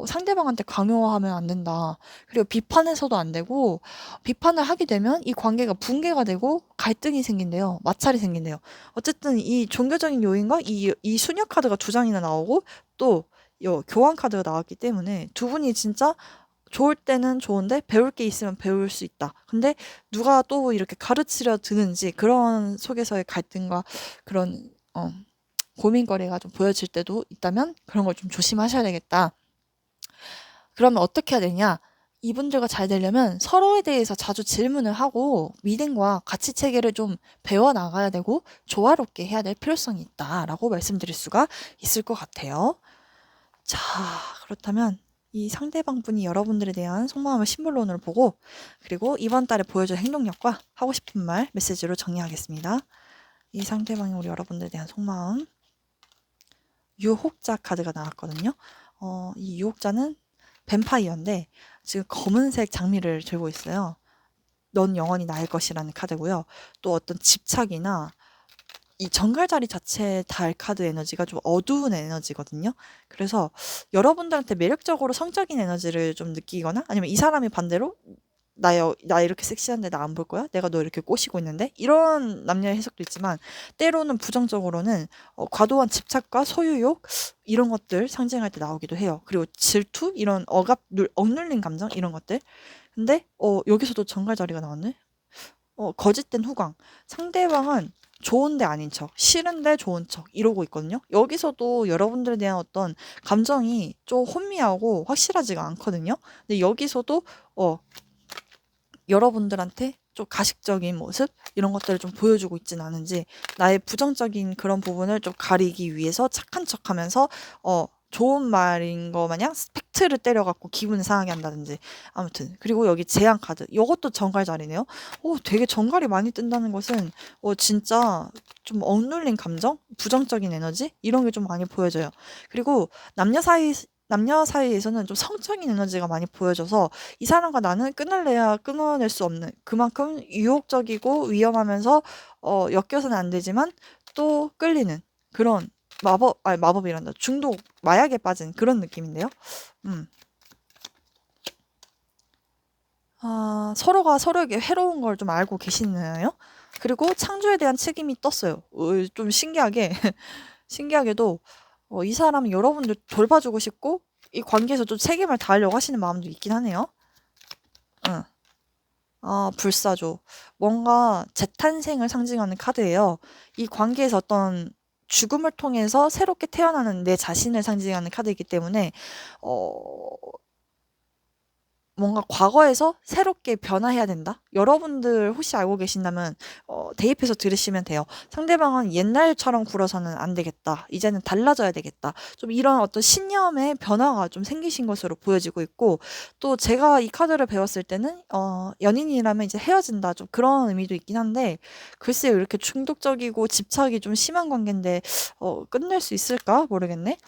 상대방한테 강요하면 안 된다. 그리고 비판해서도 안 되고, 비판을 하게 되면 이 관계가 붕괴가 되고 갈등이 생긴대요. 마찰이 생긴대요. 어쨌든 이 종교적인 요인과 이 수녀 카드가 두 장이나 나오고, 또 교환 카드가 나왔기 때문에 두 분이 진짜 좋을 때는 좋은데 배울 게 있으면 배울 수 있다. 근데 누가 또 이렇게 가르치려 드는지, 그런 속에서의 갈등과 그런 고민거리가 좀 보여질 때도 있다면 그런 걸 좀 조심하셔야 되겠다. 그러면 어떻게 해야 되냐? 이분들과 잘 되려면 서로에 대해서 자주 질문을 하고 믿음과 가치 체계를 좀 배워 나가야 되고 조화롭게 해야 될 필요성이 있다라고 말씀드릴 수가 있을 것 같아요. 자, 그렇다면 이 상대방 분이 여러분들에 대한 속마음을 심볼론으로 보고, 그리고 이번 달에 보여줄 행동력과 하고 싶은 말 메시지로 정리하겠습니다. 이 상대방이 우리 여러분들에 대한 속마음. 유혹자 카드가 나왔거든요. 이 유혹자는 뱀파이어인데 지금 검은색 장미를 들고 있어요. 넌 영원히 나일 것이라는 카드고요. 또 어떤 집착이나 이 정갈자리 자체 달 카드 에너지가 좀 어두운 에너지거든요. 그래서 여러분들한테 매력적으로 성적인 에너지를 좀 느끼거나 아니면 이 사람이 반대로 나 이렇게 섹시한데 나 안 볼 거야? 내가 너 이렇게 꼬시고 있는데? 이런 남녀의 해석도 있지만 때로는 부정적으로는 과도한 집착과 소유욕 이런 것들 상징할 때 나오기도 해요. 그리고 질투 이런 억눌린 감정 이런 것들. 근데 여기서도 정갈자리가 나왔네. 거짓된 후광. 상대방은 좋은데 아닌 척, 싫은데 좋은 척 이러고 있거든요. 여기서도 여러분들에 대한 어떤 감정이 좀 혼미하고 확실하지가 않거든요. 근데 여기서도 여러분들한테 좀 가식적인 모습 이런 것들을 좀 보여주고 있진 않은지 나의 부정적인 그런 부분을 좀 가리기 위해서 착한 척하면서 좋은 말인 거 마냥 팩트를 때려갖고 기분을 상하게 한다든지 아무튼 그리고 여기 제안 카드 이것도 정갈 자리네요. 되게 정갈이 많이 뜬다는 것은 진짜 좀 억눌린 감정, 부정적인 에너지 이런 게 좀 많이 보여져요. 그리고 남녀 사이에서는 좀 성적인 에너지가 많이 보여져서 이 사람과 나는 끊을래야 끊어낼 수 없는 그만큼 유혹적이고 위험하면서 엮여서는 안 되지만 또 끌리는 그런 마법이란다. 중독, 마약에 빠진 그런 느낌인데요. 음. 서로가 서로에게 해로운 걸 좀 알고 계시나요? 그리고 창조에 대한 책임이 떴어요. 좀 신기하게도 이 사람이 여러분들 돌봐주고 싶고 이 관계에서 좀 책임을 다하려고 하시는 마음도 있긴 하네요. 응. 불사조. 뭔가 재탄생을 상징하는 카드예요. 이 관계에서 어떤 죽음을 통해서 새롭게 태어나는 내 자신을 상징하는 카드이기 때문에 어 뭔가 과거에서 새롭게 변화해야 된다? 여러분들 혹시 알고 계신다면 대입해서 들으시면 돼요. 상대방은 옛날처럼 굴어서는 안 되겠다. 이제는 달라져야 되겠다. 좀 이런 어떤 신념의 변화가 좀 생기신 것으로 보여지고 있고 또 제가 이 카드를 배웠을 때는 연인이라면 이제 헤어진다. 좀 그런 의미도 있긴 한데 글쎄요. 이렇게 중독적이고 집착이 좀 심한 관계인데 끝낼 수 있을까? 모르겠네.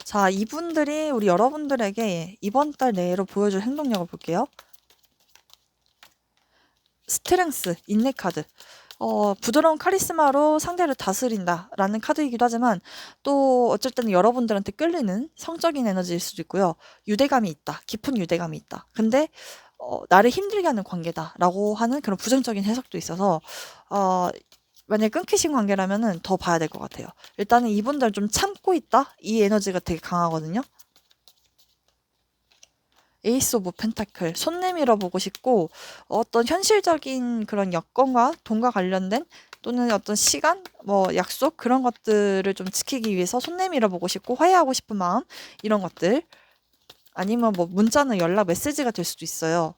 자, 이분들이 우리 여러분들에게 이번 달 내로 보여줄 행동력을 볼게요. 스트렝스, 인내 카드. 부드러운 카리스마로 상대를 다스린다 라는 카드이기도 하지만 또 어쩔 때는 여러분들한테 끌리는 성적인 에너지일 수도 있고요. 유대감이 있다. 깊은 유대감이 있다. 근데 나를 힘들게 하는 관계다 라고 하는 그런 부정적인 해석도 있어서 만약에 끊기신 관계라면은 더 봐야 될 것 같아요. 일단은 이분들 좀 참고 있다? 이 에너지가 되게 강하거든요. 에이스 오브 펜타클 손 내밀어 보고 싶고 어떤 현실적인 그런 여건과 돈과 관련된 또는 어떤 시간 뭐 약속 그런 것들을 좀 지키기 위해서 손 내밀어 보고 싶고 화해하고 싶은 마음 이런 것들 아니면 뭐 문자나 연락 메시지가 될 수도 있어요.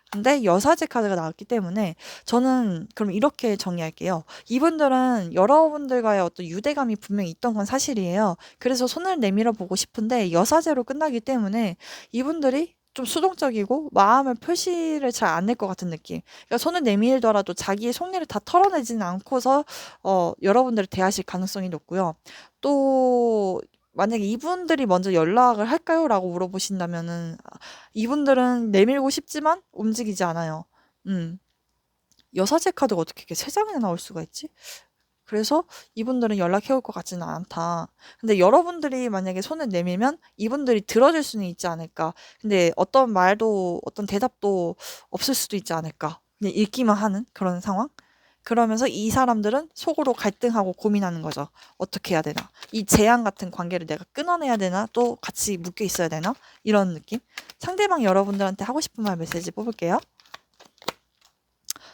근데 여사제 카드가 나왔기 때문에 저는 그럼 이렇게 정리할게요. 이분들은 여러분들과의 어떤 유대감이 분명히 있던 건 사실이에요. 그래서 손을 내밀어 보고 싶은데 여사제로 끝나기 때문에 이분들이 좀 수동적이고 마음을 표시를 잘 안 낼 것 같은 느낌. 그러니까 손을 내밀더라도 자기의 속내를 다 털어내지는 않고서 여러분들을 대하실 가능성이 높고요. 또 만약에 이분들이 먼저 연락을 할까요? 라고 물어보신다면은 이분들은 내밀고 싶지만 움직이지 않아요. 음. 여사제 카드가 어떻게 이렇게 세 장이나 나올 수가 있지? 그래서 이분들은 연락해올 것 같지는 않다. 근데 여러분들이 만약에 손을 내밀면 이분들이 들어줄 수는 있지 않을까. 근데 어떤 말도 어떤 대답도 없을 수도 있지 않을까. 그냥 읽기만 하는 그런 상황? 그러면서 이 사람들은 속으로 갈등하고 고민하는 거죠. 어떻게 해야 되나? 이 재앙 같은 관계를 내가 끊어내야 되나? 또 같이 묶여 있어야 되나? 이런 느낌? 상대방 여러분들한테 하고 싶은 말 메시지 뽑을게요.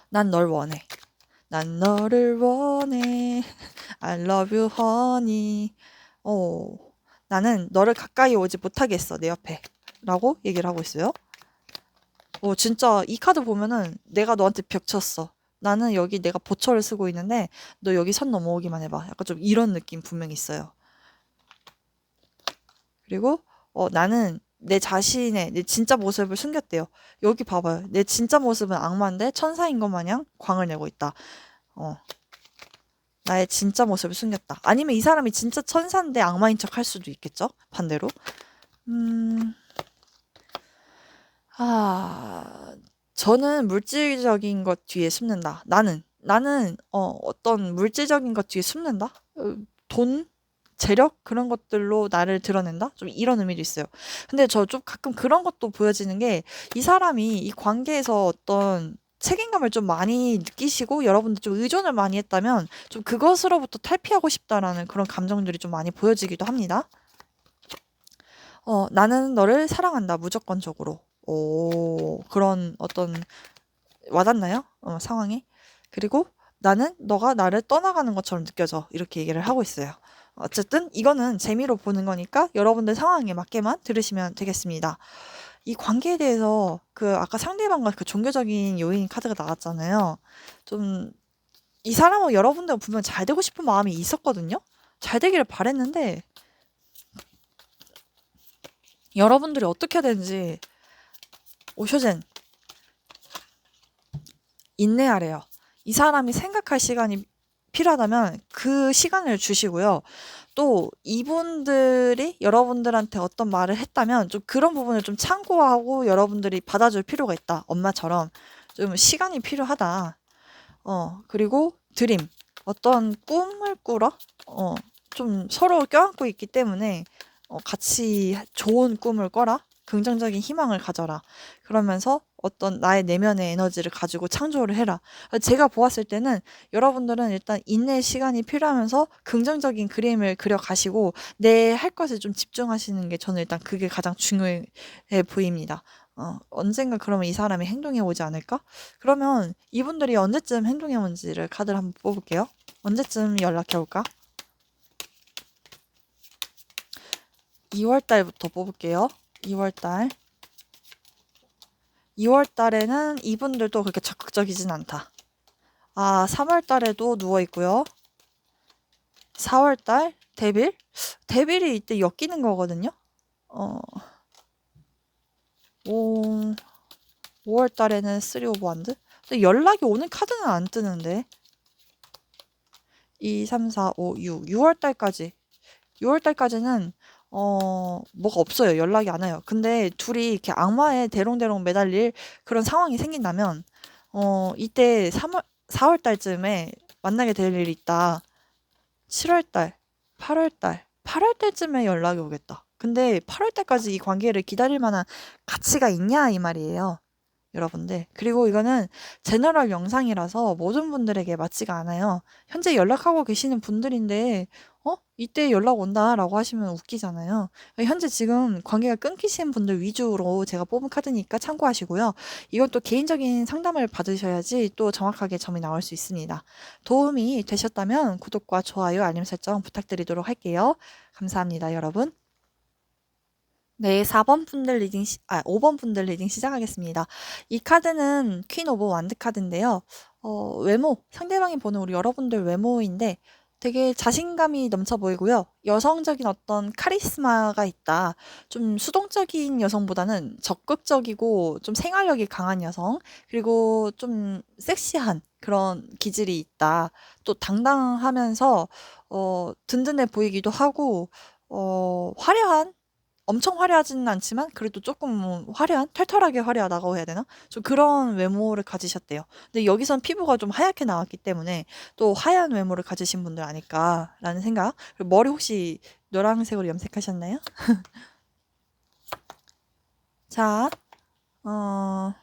난 널 원해. 난 너를 원해. I love you, honey. 나는 너를 가까이 오지 못하겠어, 내 옆에. 라고 얘기를 하고 있어요. 진짜 이 카드 보면은 내가 너한테 벽 쳤어. 나는 여기 내가 보초를 쓰고 있는데 너 여기 선 넘어오기만 해봐. 약간 좀 이런 느낌 분명히 있어요. 그리고 나는 내 자신의 내 진짜 모습을 숨겼대요. 여기 봐봐요. 내 진짜 모습은 악마인데 천사인 것 마냥 광을 내고 있다. 나의 진짜 모습을 숨겼다. 아니면 이 사람이 진짜 천사인데 악마인 척 할 수도 있겠죠? 반대로. 음, 아, 저는 물질적인 것 뒤에 숨는다. 나는 어떤 물질적인 것 뒤에 숨는다. 돈, 재력 그런 것들로 나를 드러낸다. 좀 이런 의미도 있어요. 근데 저 좀 가끔 그런 것도 보여지는 게 이 사람이 이 관계에서 어떤 책임감을 좀 많이 느끼시고 여러분들 좀 의존을 많이 했다면 좀 그것으로부터 탈피하고 싶다라는 그런 감정들이 좀 많이 보여지기도 합니다. 나는 너를 사랑한다. 무조건적으로. 오, 그런 어떤 와닿나요? 상황이. 그리고 나는 너가 나를 떠나가는 것처럼 느껴져. 이렇게 얘기를 하고 있어요. 어쨌든 이거는 재미로 보는 거니까 여러분들 상황에 맞게만 들으시면 되겠습니다. 이 관계에 대해서 그 아까 상대방과 그 종교적인 요인 카드가 나왔잖아요. 좀 이 사람은 여러분들 분명 잘 되고 싶은 마음이 있었거든요. 잘 되기를 바랬는데 여러분들이 어떻게 해야 되는지 오쇼젠 인내하래요. 이 사람이 생각할 시간이 필요하다면 그 시간을 주시고요. 또 이분들이 여러분들한테 어떤 말을 했다면 좀 그런 부분을 좀 참고하고 여러분들이 받아줄 필요가 있다. 엄마처럼 좀 시간이 필요하다. 그리고 드림. 어떤 꿈을 꾸러? 좀 서로 껴안고 있기 때문에 같이 좋은 꿈을 꿔라. 긍정적인 희망을 가져라. 그러면서 어떤 나의 내면의 에너지를 가지고 창조를 해라. 제가 보았을 때는 여러분들은 일단 인내 시간이 필요하면서 긍정적인 그림을 그려 가시고 내 할 것에 좀 집중하시는 게 저는 일단 그게 가장 중요해 보입니다. 언젠가 그러면 이 사람이 행동해 오지 않을까? 그러면 이분들이 언제쯤 행동해 온지를 카드를 한번 뽑을게요. 언제쯤 연락해 올까? 2월 달부터 뽑을게요. 2월 달. 2월 달에는 이분들도 그렇게 적극적이진 않다. 3월 달에도 누워 있고요. 4월 달 데빌? 데빌이 이때 엮이는 거거든요. 어, 5, 5월 달에는 3 오브 완드? 근데 연락이 오는 카드는 안 뜨는데. 2, 3, 4, 5, 6. 6월 달까지. 6월 달까지는 뭐가 없어요. 연락이 안 와요. 근데 둘이 이렇게 악마에 대롱대롱 매달릴 그런 상황이 생긴다면 이때 4월 달쯤에 만나게 될 일이 있다. 7월 달, 8월 달, 8월 달쯤에 연락이 오겠다. 근데 8월 달까지 이 관계를 기다릴 만한 가치가 있냐 이 말이에요. 여러분들. 그리고 이거는 제너럴 영상이라서 모든 분들에게 맞지가 않아요. 현재 연락하고 계시는 분들인데 이때 연락 온다라고 하시면 웃기잖아요. 현재 지금 관계가 끊기신 분들 위주로 제가 뽑은 카드니까 참고하시고요. 이건 또 개인적인 상담을 받으셔야지 또 정확하게 점이 나올 수 있습니다. 도움이 되셨다면 구독과 좋아요, 알림 설정 부탁드리도록 할게요. 감사합니다, 여러분. 네, 5번 분들 리딩 시작하겠습니다. 이 카드는 퀸 오브 완드 카드인데요. 외모, 상대방이 보는 우리 여러분들 외모인데 되게 자신감이 넘쳐 보이고요. 여성적인 어떤 카리스마가 있다. 좀 수동적인 여성보다는 적극적이고 좀 생활력이 강한 여성, 그리고 좀 섹시한 그런 기질이 있다. 또 당당하면서 든든해 보이기도 하고 화려한 엄청 화려하지는 않지만 그래도 조금 화려한 털털하게 화려하다고 해야 되나? 좀 그런 외모를 가지셨대요. 근데 여기선 피부가 좀 하얗게 나왔기 때문에 또 하얀 외모를 가지신 분들 아닐까라는 생각. 그리고 머리 혹시 노란색으로 염색하셨나요? 자, 어,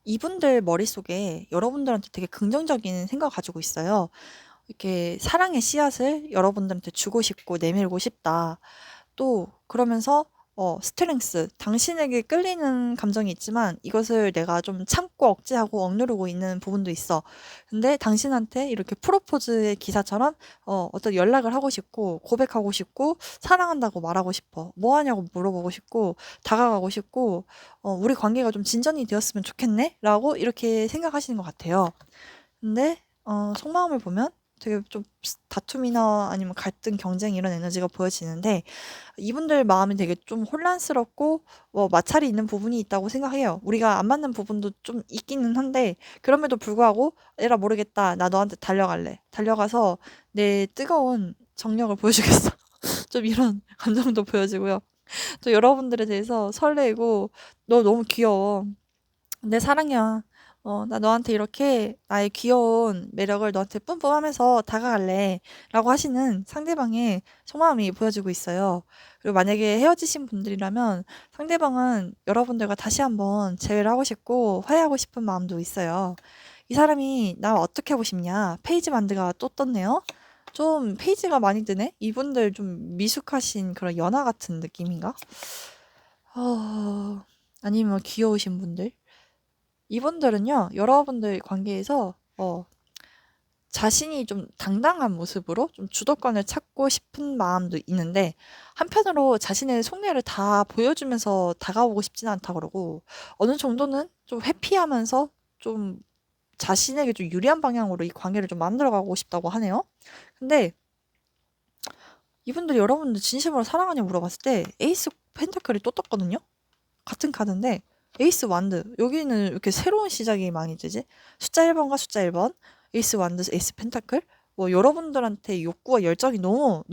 이분들 머릿속에 여러분들한테 되게 긍정적인 생각 가지고 있어요. 이렇게 사랑의 씨앗을 여러분들한테 주고 싶고 내밀고 싶다. 또 그러면서 스트렝스, 당신에게 끌리는 감정이 있지만 이것을 내가 좀 참고 억제하고 억누르고 있는 부분도 있어. 근데 당신한테 이렇게 프로포즈의 기사처럼 어떤 연락을 하고 싶고 고백하고 싶고 사랑한다고 말하고 싶어. 뭐 하냐고 물어보고 싶고 다가가고 싶고 우리 관계가 좀 진전이 되었으면 좋겠네? 라고 이렇게 생각하시는 것 같아요. 근데 속마음을 보면 되게 좀 다툼이나 아니면 갈등, 경쟁 이런 에너지가 보여지는데 이분들 마음이 되게 좀 혼란스럽고 마찰이 있는 부분이 있다고 생각해요. 우리가 안 맞는 부분도 좀 있기는 한데 그럼에도 불구하고 에라 모르겠다. 나 너한테 달려갈래. 달려가서 내 뜨거운 정력을 보여주겠어. 좀 이런 감정도 보여지고요. 또 여러분들에 대해서 설레고 너 너무 귀여워. 내 사랑이야. 나 너한테 이렇게 나의 귀여운 매력을 너한테 뿜뿜하면서 다가갈래. 라고 하시는 상대방의 속마음이 보여지고 있어요. 그리고 만약에 헤어지신 분들이라면 상대방은 여러분들과 다시 한번 재회를 하고 싶고 화해하고 싶은 마음도 있어요. 이 사람이 나 어떻게 하고 싶냐? 페이지 만드가 또 떴네요. 좀 페이지가 많이 뜨네? 이분들 좀 미숙하신 그런 연하 같은 느낌인가? 아니면 귀여우신 분들? 이분들은요, 여러분들 관계에서, 자신이 좀 당당한 모습으로 좀 주도권을 찾고 싶은 마음도 있는데, 한편으로 자신의 속내를 다 보여주면서 다가오고 싶지는 않다 그러고, 어느 정도는 좀 회피하면서 좀 자신에게 좀 유리한 방향으로 이 관계를 좀 만들어가고 싶다고 하네요. 근데 이분들이 여러분들 진심으로 사랑하냐 물어봤을 때, 에이스 펜타클이 또 떴거든요? 같은 카드인데 에이스 완드 여기는 이렇게 새로운 시작이 많이 되지? 숫자 1번과 숫자 1번 에이스 완드 에이스 펜타클 뭐 여러분들한테 욕구와 열정이 너무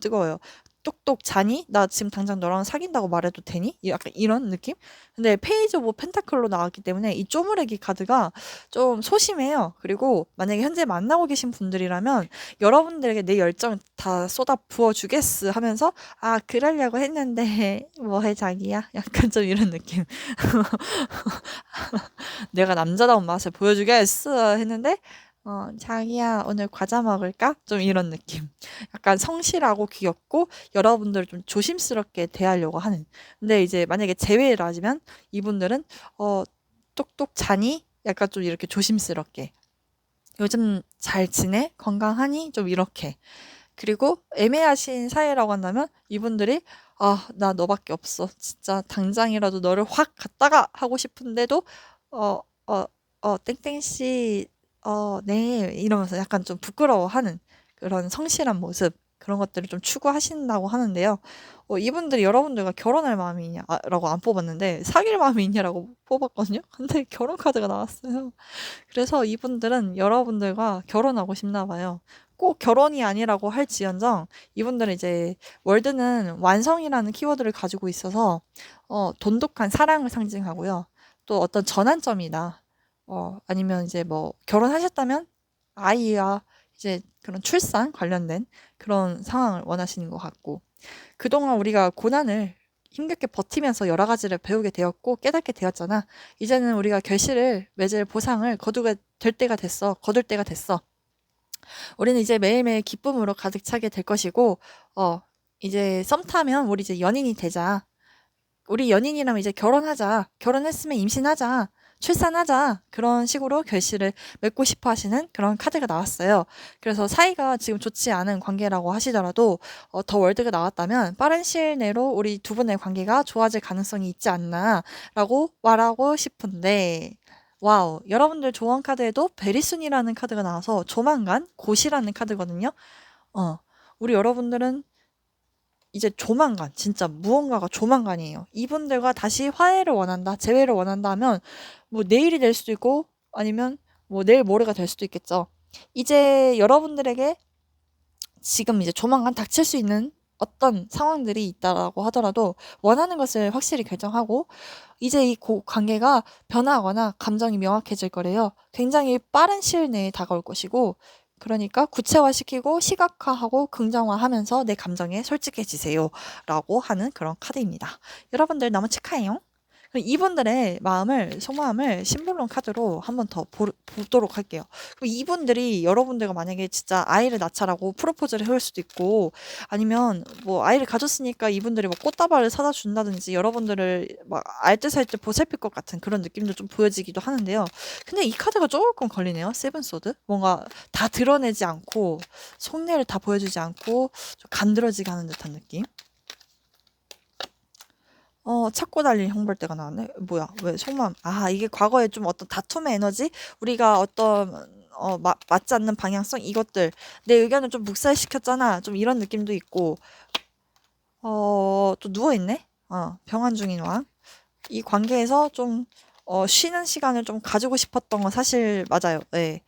뜨거워요. 똑똑 자니? 나 지금 당장 너랑 사귄다고 말해도 되니? 약간 이런 느낌? 근데 페이지 오브 펜타클로 나왔기 때문에 이 쪼무레기 카드가 좀 소심해요. 그리고 만약에 현재 만나고 계신 분들이라면 여러분들에게 내 열정 다 쏟아 부어주겠어 하면서 아, 그러려고 했는데, 뭐 해, 자기야? 약간 좀 이런 느낌. 내가 남자다운 맛을 보여주겠어 했는데, 자기야, 오늘 과자 먹을까? 좀 이런 느낌. 약간 성실하고 귀엽고, 여러분들을 좀 조심스럽게 대하려고 하는. 근데 이제 만약에 제외를 하자면, 이분들은, 어, 똑똑 자니? 약간 좀 이렇게 조심스럽게. 요즘 잘 지내? 건강하니? 좀 이렇게. 그리고 애매하신 사이라고 한다면 이분들이 아, 나 너밖에 없어. 진짜 당장이라도 너를 확 갖다가 하고 싶은데도 어, 어, 땡땡씨, 네. 이러면서 약간 좀 부끄러워하는 그런 성실한 모습 그런 것들을 좀 추구하신다고 하는데요. 이분들이 여러분들과 결혼할 마음이 있냐라고 안 뽑았는데 사귈 마음이 있냐라고 뽑았거든요. 근데 결혼 카드가 나왔어요. 그래서 이분들은 여러분들과 결혼하고 싶나 봐요. 꼭 결혼이 아니라고 할지언정 이분들은 이제 월드는 완성이라는 키워드를 가지고 있어서 돈독한 사랑을 상징하고요. 또 어떤 전환점이다. 아니면 이제 뭐 결혼하셨다면 아이와 이제 그런 출산 관련된 그런 상황을 원하시는 것 같고 그동안 우리가 고난을 힘겹게 버티면서 여러 가지를 배우게 되었고 깨닫게 되었잖아. 이제는 우리가 결실을 맺을 보상을 거두게 될 때가 됐어. 거둘 때가 됐어. 우리는 이제 매일매일 기쁨으로 가득 차게 될 것이고, 이제 썸 타면 우리 이제 연인이 되자. 우리 연인이라면 이제 결혼하자. 결혼했으면 임신하자. 출산하자. 그런 식으로 결실을 맺고 싶어 하시는 그런 카드가 나왔어요. 그래서 사이가 지금 좋지 않은 관계라고 하시더라도 더 월드가 나왔다면 빠른 시일 내로 우리 두 분의 관계가 좋아질 가능성이 있지 않나라고 말하고 싶은데 와우. 여러분들 조언 카드에도 베리순이라는 카드가 나와서 조만간 곧이라는 카드거든요. 어. 우리 여러분들은 이제 조만간, 진짜 무언가가 조만간이에요. 이분들과 다시 화해를 원한다, 재회를 원한다 하면 뭐 내일이 될 수도 있고 아니면 뭐 내일 모레가 될 수도 있겠죠. 이제 여러분들에게 지금 이제 조만간 닥칠 수 있는 어떤 상황들이 있다라고 하더라도 원하는 것을 확실히 결정하고 이제 이 관계가 변화하거나 감정이 명확해질 거래요. 굉장히 빠른 시일 내에 다가올 것이고 그러니까 구체화시키고 시각화하고 긍정화하면서 내 감정에 솔직해지세요 라고 하는 그런 카드입니다. 여러분들 너무 축하해요. 그럼 이분들의 속마음을 심볼론 카드로 한번 더 보도록 할게요. 그럼 이분들이 여러분들과 만약에 진짜 아이를 낳자라고 프로포즈를 해올 수도 있고, 아니면 뭐 아이를 가졌으니까 이분들이 뭐 꽃다발을 사다 준다든지 여러분들을 막 알뜰살뜰 보살필 것 같은 그런 느낌도 좀 보여지기도 하는데요. 근데 이 카드가 조금 걸리네요. 세븐소드. 뭔가 다 드러내지 않고, 속내를 다 보여주지 않고, 좀 간드러지게 하는 듯한 느낌. 찾고 달린 형벌대가 나왔네. 뭐야? 왜 속마음? 아, 이게 과거에 좀 어떤 다툼의 에너지? 우리가 어떤 맞지 않는 방향성 이것들 내 의견을 좀 묵살시켰잖아. 좀 이런 느낌도 있고. 또 누워 있네. 병환 중인 왕. 이 관계에서 좀 쉬는 시간을 좀 가지고 싶었던 건 사실 맞아요. 네.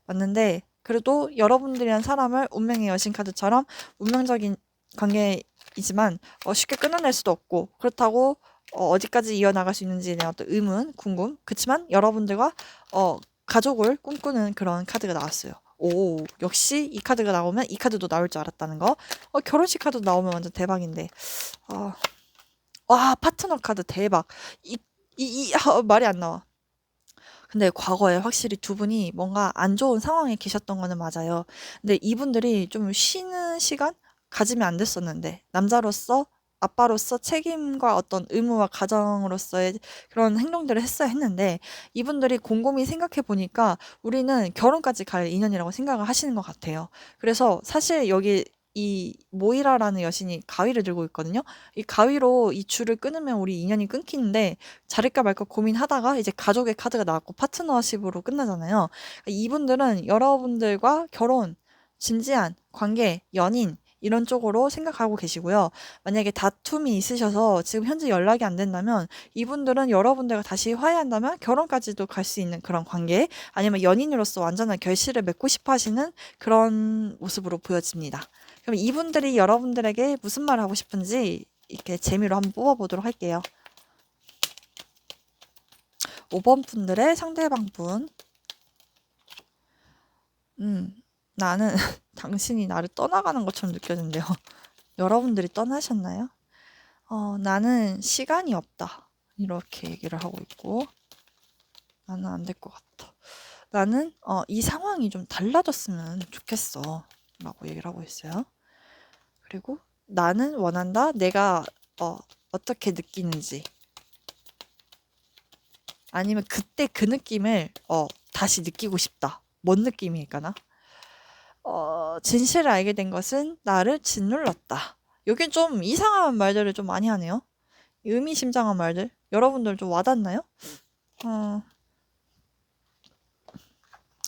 맞는데 그래도 여러분들이란 사람을 운명의 여신 카드처럼 운명적인 관계이지만 쉽게 끊어낼 수도 없고 그렇다고 어디까지 이어나갈 수 있는지에 대한 어떤 의문, 궁금. 그치만 여러분들과 가족을 꿈꾸는 그런 카드가 나왔어요. 오, 역시 이 카드가 나오면 이 카드도 나올 줄 알았다는 거. 결혼식 카드 나오면 완전 대박인데. 와, 파트너 카드 대박. 말이 안 나와. 근데 과거에 확실히 두 분이 뭔가 안 좋은 상황에 계셨던 거는 맞아요. 근데 이분들이 좀 쉬는 시간 가지면 안 됐었는데, 남자로서, 아빠로서 책임과 어떤 의무와 가정으로서의 그런 행동들을 했어야 했는데, 이분들이 곰곰이 생각해 보니까 우리는 결혼까지 갈 인연이라고 생각을 하시는 것 같아요. 그래서 사실 여기 이 모이라라는 여신이 가위를 들고 있거든요. 이 가위로 이 줄을 끊으면 우리 인연이 끊기는데, 자를까 말까 고민하다가 이제 가족의 카드가 나왔고 파트너십으로 끝나잖아요. 이분들은 여러분들과 결혼, 진지한 관계, 연인 이런 쪽으로 생각하고 계시고요. 만약에 다툼이 있으셔서 지금 현재 연락이 안 된다면 이분들은 여러분들과 다시 화해한다면 결혼까지도 갈 수 있는 그런 관계, 아니면 연인으로서 완전한 결실을 맺고 싶어 하시는 그런 모습으로 보여집니다. 그럼 이분들이 여러분들에게 무슨 말을 하고 싶은지 이렇게 재미로 한번 뽑아보도록 할게요. 5번 분들의 상대방 분. 나는 당신이 나를 떠나가는 것처럼 느껴진대요. 여러분들이 떠나셨나요? 나는 시간이 없다. 이렇게 얘기를 하고 있고, 나는 안 될 것 같아. 나는 이 상황이 좀 달라졌으면 좋겠어. 라고 얘기를 하고 있어요. 그리고 나는 원한다. 내가 어떻게 느끼는지. 아니면 그때 그 느낌을 다시 느끼고 싶다. 뭔 느낌일까나? 진실을 알게 된 것은 나를 짓눌렀다. 여긴 좀 이상한 말들을 좀 많이 하네요. 의미심장한 말들. 여러분들 좀 와닿나요?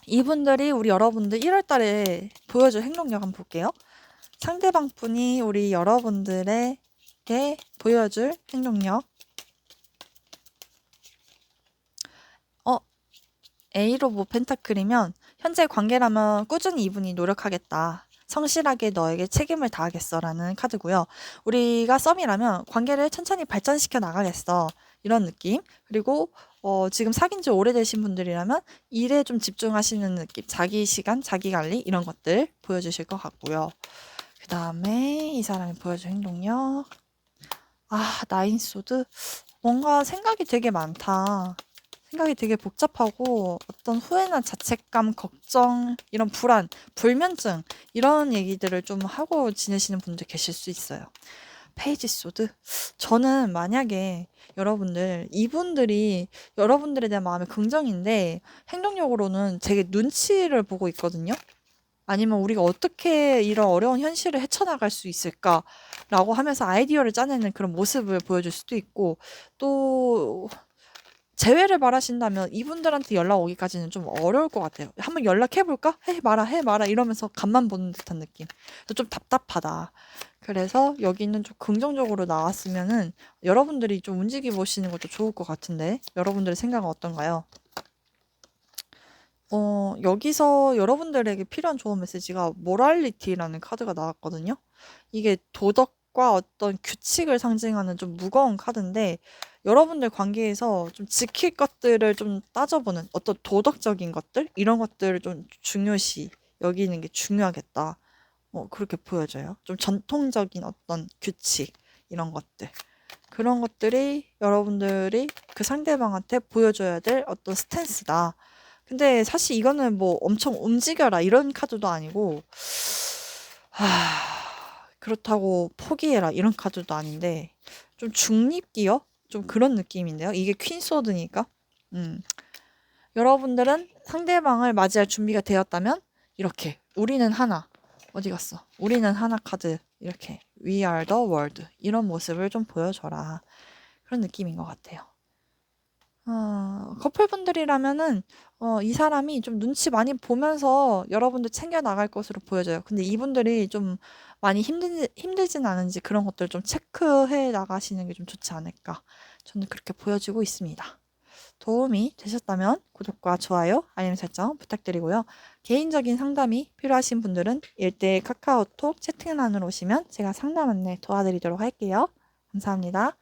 이분들이 우리 여러분들 1월 달에 보여줄 행동력 한번 볼게요. 상대방 분이 우리 여러분들에게 보여줄 행동력. A로 뭐 펜타클이면 현재 관계라면 꾸준히 이분이 노력하겠다. 성실하게 너에게 책임을 다하겠어 라는 카드고요. 우리가 썸이라면 관계를 천천히 발전시켜 나가겠어. 이런 느낌. 그리고 지금 사귄 지 오래되신 분들이라면 일에 좀 집중하시는 느낌. 자기 시간, 자기 관리 이런 것들 보여주실 것 같고요. 그 다음에 이 사람이 보여줄 행동력. 나인소드. 뭔가 생각이 되게 많다. 생각이 되게 복잡하고 어떤 후회나 자책감, 걱정, 이런 불안, 불면증 이런 얘기들을 좀 하고 지내시는 분들 계실 수 있어요. 페이지 소드. 저는 만약에 이분들이 여러분들에 대한 마음이 긍정인데 행동력으로는 되게 눈치를 보고 있거든요. 아니면 우리가 어떻게 이런 어려운 현실을 헤쳐나갈 수 있을까라고 하면서 아이디어를 짜내는 그런 모습을 보여줄 수도 있고, 또 재회를 바라신다면 이분들한테 연락 오기까지는 좀 어려울 것 같아요. 한번 연락해볼까? 해 마라 이러면서 간만 보는 듯한 느낌. 좀 답답하다. 그래서 여기는 좀 긍정적으로 나왔으면은 여러분들이 좀 움직여 보시는 것도 좋을 것 같은데, 여러분들의 생각은 어떤가요? 여기서 여러분들에게 필요한 좋은 메시지가 모랄리티라는 카드가 나왔거든요. 이게 도덕과 어떤 규칙을 상징하는 좀 무거운 카드인데, 여러분들 관계에서 좀 지킬 것들을 좀 따져보는 어떤 도덕적인 것들? 이런 것들을 좀 중요시 여기는 게 중요하겠다. 그렇게 보여져요. 좀 전통적인 어떤 규칙, 이런 것들. 그런 것들이 여러분들이 그 상대방한테 보여줘야 될 어떤 스탠스다. 근데 사실 이거는 뭐 엄청 움직여라 이런 카드도 아니고, 그렇다고 포기해라 이런 카드도 아닌데, 좀 중립기어? 좀 그런 느낌인데요. 이게 퀸소드니까. 여러분들은 상대방을 맞이할 준비가 되었다면 이렇게 우리는 하나. 어디 갔어? 우리는 하나 카드. 이렇게 We are the world. 이런 모습을 좀 보여줘라. 그런 느낌인 것 같아요. 커플분들이라면은 이 사람이 좀 눈치 많이 보면서 여러분들 챙겨 나갈 것으로 보여져요. 근데 이분들이 좀 많이 힘들진 않은지 그런 것들 좀 체크해 나가시는 게 좀 좋지 않을까. 저는 그렇게 보여지고 있습니다. 도움이 되셨다면 구독과 좋아요, 알림 설정 부탁드리고요. 개인적인 상담이 필요하신 분들은 1대1 카카오톡 채팅란으로 오시면 제가 상담 안내 도와드리도록 할게요. 감사합니다.